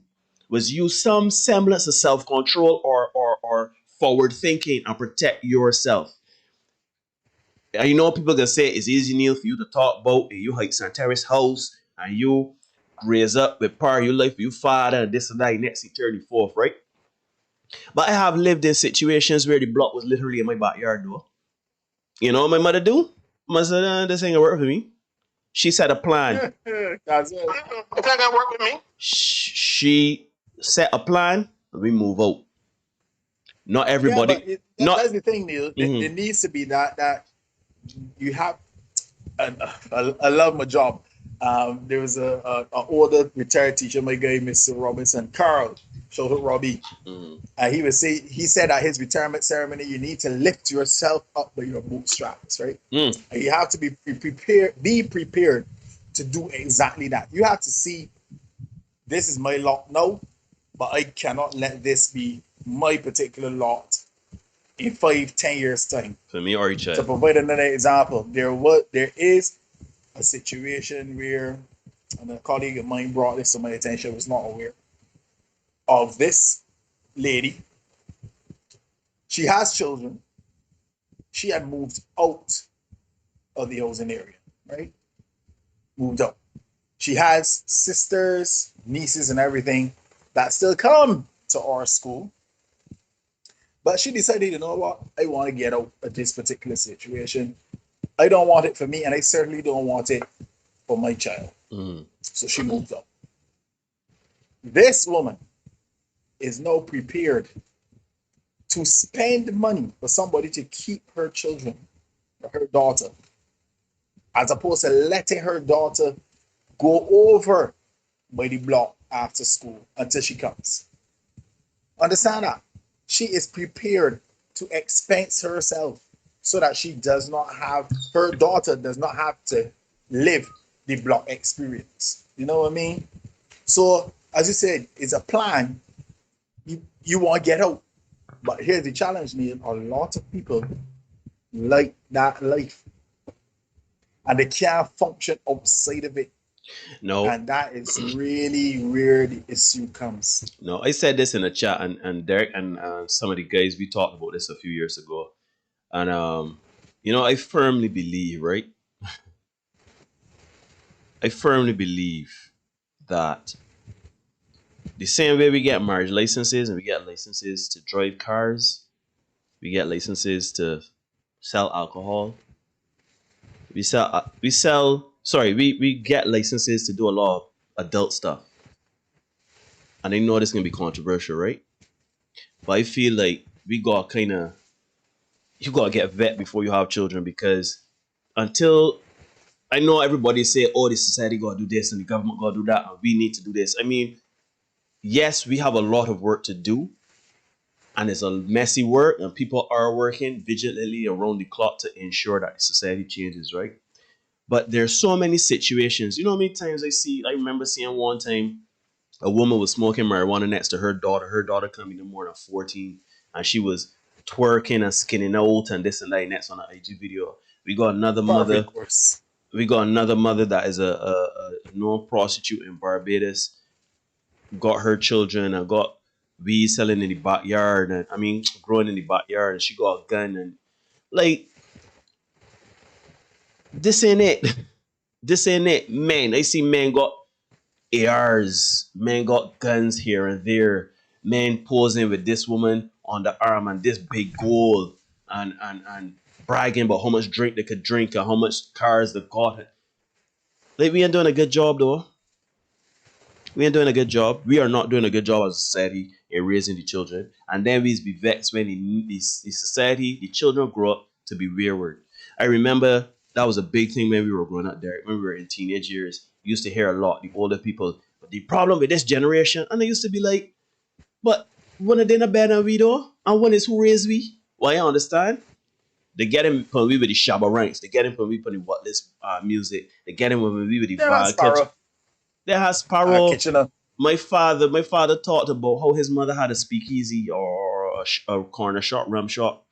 was use some semblance of self-control or forward thinking and protect yourself. And you know people gonna say it's easy, Neil, for you to talk about and you hike Santeris house and you raise up with part of your life, your father and this and that, next 34th, right? But I have lived in situations where the block was literally in my backyard though. You know what my mother do? My said, this ain't gonna work for me. She set a plan. That's it. It's not gonna work with me. She set a plan and we move out. Not everybody. Yeah, that's the thing, Neil. Mm-hmm. There needs to be that you have. I love my job. There was a older retired teacher, my guy, Mr. Robinson, Carl. Shout out Robbie. Mm-hmm. He said at his retirement ceremony, you need to lift yourself up by your bootstraps, right? And you have to be prepared to do exactly that. You have to see, this is my lot now, but I cannot let this be my particular lot in 5-10 years time. For me or each other. To provide another example, there is a situation where, and a colleague of mine brought this to my attention, I was not aware of this lady. She has children, she had moved out of the housing area, right? Moved out. She has sisters, nieces, and everything that still come to our school. But she decided, you know what? I want to get out of this particular situation. I don't want it for me, and I certainly don't want it for my child. So she moved out. This woman is now prepared to spend money for somebody to keep her children, or her daughter, as opposed to letting her daughter go over by the block after school until she comes. Understand that? She is prepared to expense herself so that her daughter does not have to live the block experience. You know what I mean? So, as you said, it's a plan. You want to get out. But here's the challenge, Neil. A lot of people like that life. And they can't function outside of it. No. And that is really where the issue comes. No, I said this in a chat, and Derek and some of the guys, we talked about this a few years ago. And, I firmly believe, right? I firmly believe that the same way we get marriage licenses and we get licenses to drive cars, we get licenses to sell alcohol, we get licenses to do a lot of adult stuff. And I know this is going to be controversial, right? But I feel like you got to get vet before you have children, because until, I know everybody say, oh, the society got to do this and the government got to do that and we need to do this. I mean, yes, we have a lot of work to do, and it's a messy work, and people are working vigilantly around the clock to ensure that the society changes, right? But there's so many situations. You know how many times I remember seeing one time a woman was smoking marijuana next to her daughter. Her daughter coming in more than 14, and she was twerking and skinning out and this and that. And that's on an IG video. We got another mother. We got another mother that is a known prostitute in Barbados. Got her children and got weed selling in the backyard, and growing in the backyard, and she got a gun, and like, this ain't it. This ain't it. Man, I see men got ARs, men got guns here and there, men posing with this woman on the arm and this big goal, and bragging about how much drink they could drink and how much cars they got. Like, we ain't doing a good job though. We ain't doing a good job. We are not doing a good job as a society in raising the children. And then we be vexed when the society, the children grow up to be wayward. I remember that was a big thing when we were growing up, Derek. When we were in teenage years, we used to hear a lot, the older people, but the problem with this generation, and they used to be like, but one of them are better than we though, and one is who raised we. Well, you understand? They get him when we with the Shabba ranks. They get him when we put the Whatless music. They get him when we with the vibe. There has Sparrow. My father talked about how his mother had a speakeasy or a corner shop, rum shop,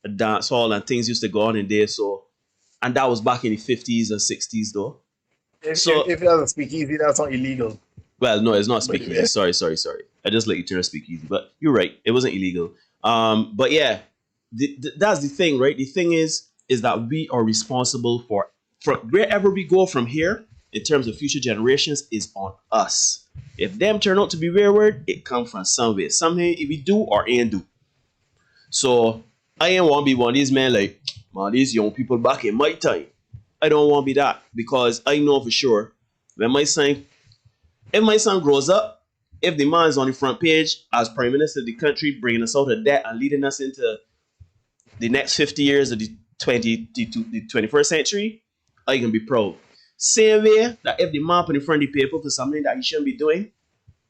a dance hall, and things used to go on in there. So, and that was back in the 50s and 60s though. If it doesn't speakeasy, that's not illegal. Well, no, it's not speakeasy. Sorry. I just let you turn a speakeasy, but you're right. It wasn't illegal. But yeah, that's the thing, right? The thing is that we are responsible for wherever we go from here. In terms of future generations, is on us. If them turn out to be wayward, it comes from somewhere. Something we do or ain't do. So I ain't want to be one of these men like, man, these young people back in my time. I don't want to be that, because I know for sure when if my son grows up, if the man is on the front page as Prime Minister of the country, bringing us out of debt and leading us into the next 50 years of the 21st century, I can be proud. Same way that if the man put in front of the paper for something that he shouldn't be doing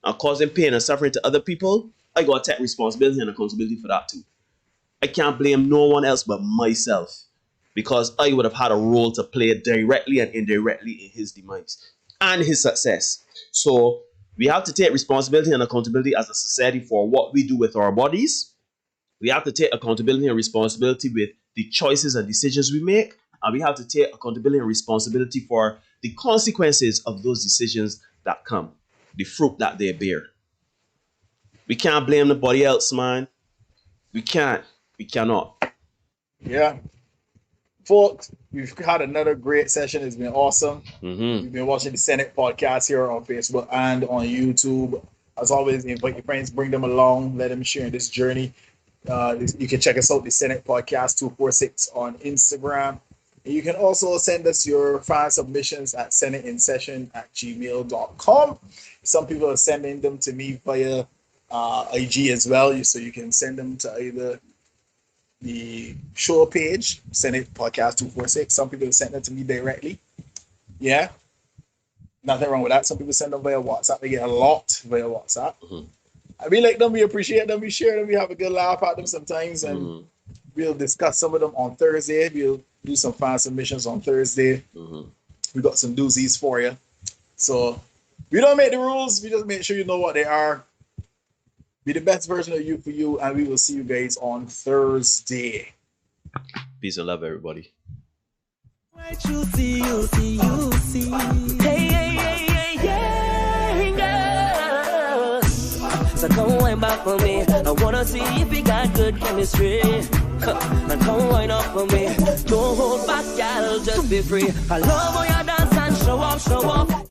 and causing pain and suffering to other people, I got to take responsibility and accountability for that too. I can't blame no one else but myself, because I would have had a role to play directly and indirectly in his demise and his success. So we have to take responsibility and accountability as a society for what we do with our bodies. We have to take accountability and responsibility with the choices and decisions we make. And we have to take accountability and responsibility for the consequences of those decisions that come, the fruit that they bear. We can't blame nobody else, man. We can't. We cannot. Yeah. Folks, we've had another great session. It's been awesome. Mm-hmm. We've been watching the Senate podcast here on Facebook and on YouTube. As always, invite your friends, bring them along, let them share in this journey. You can check us out, the Senate Podcast 246 on Instagram. And you can also send us your fan submissions at senateinsession@gmail.com. Some people are sending them to me via IG as well, so you can send them to either the show page, Senate Podcast 246. Some people send them to me directly. Yeah. Nothing wrong with that. Some people send them via WhatsApp. They get a lot via WhatsApp. Mm-hmm. We like them, we appreciate them, we share them, we have a good laugh at them sometimes, and we'll discuss some of them on Thursday. We'll do some fan submissions on Thursday. We got some doozies for you. So we don't make the rules, we just make sure you know what they are. Be the best version of you for you, and we will see you guys on Thursday. Peace and love, everybody. You see. Hey, girl. So come wind back for me. I wanna see if we got good chemistry. And come wind up for me. Don't hold back, girl, just be free. I love how you dance and show off.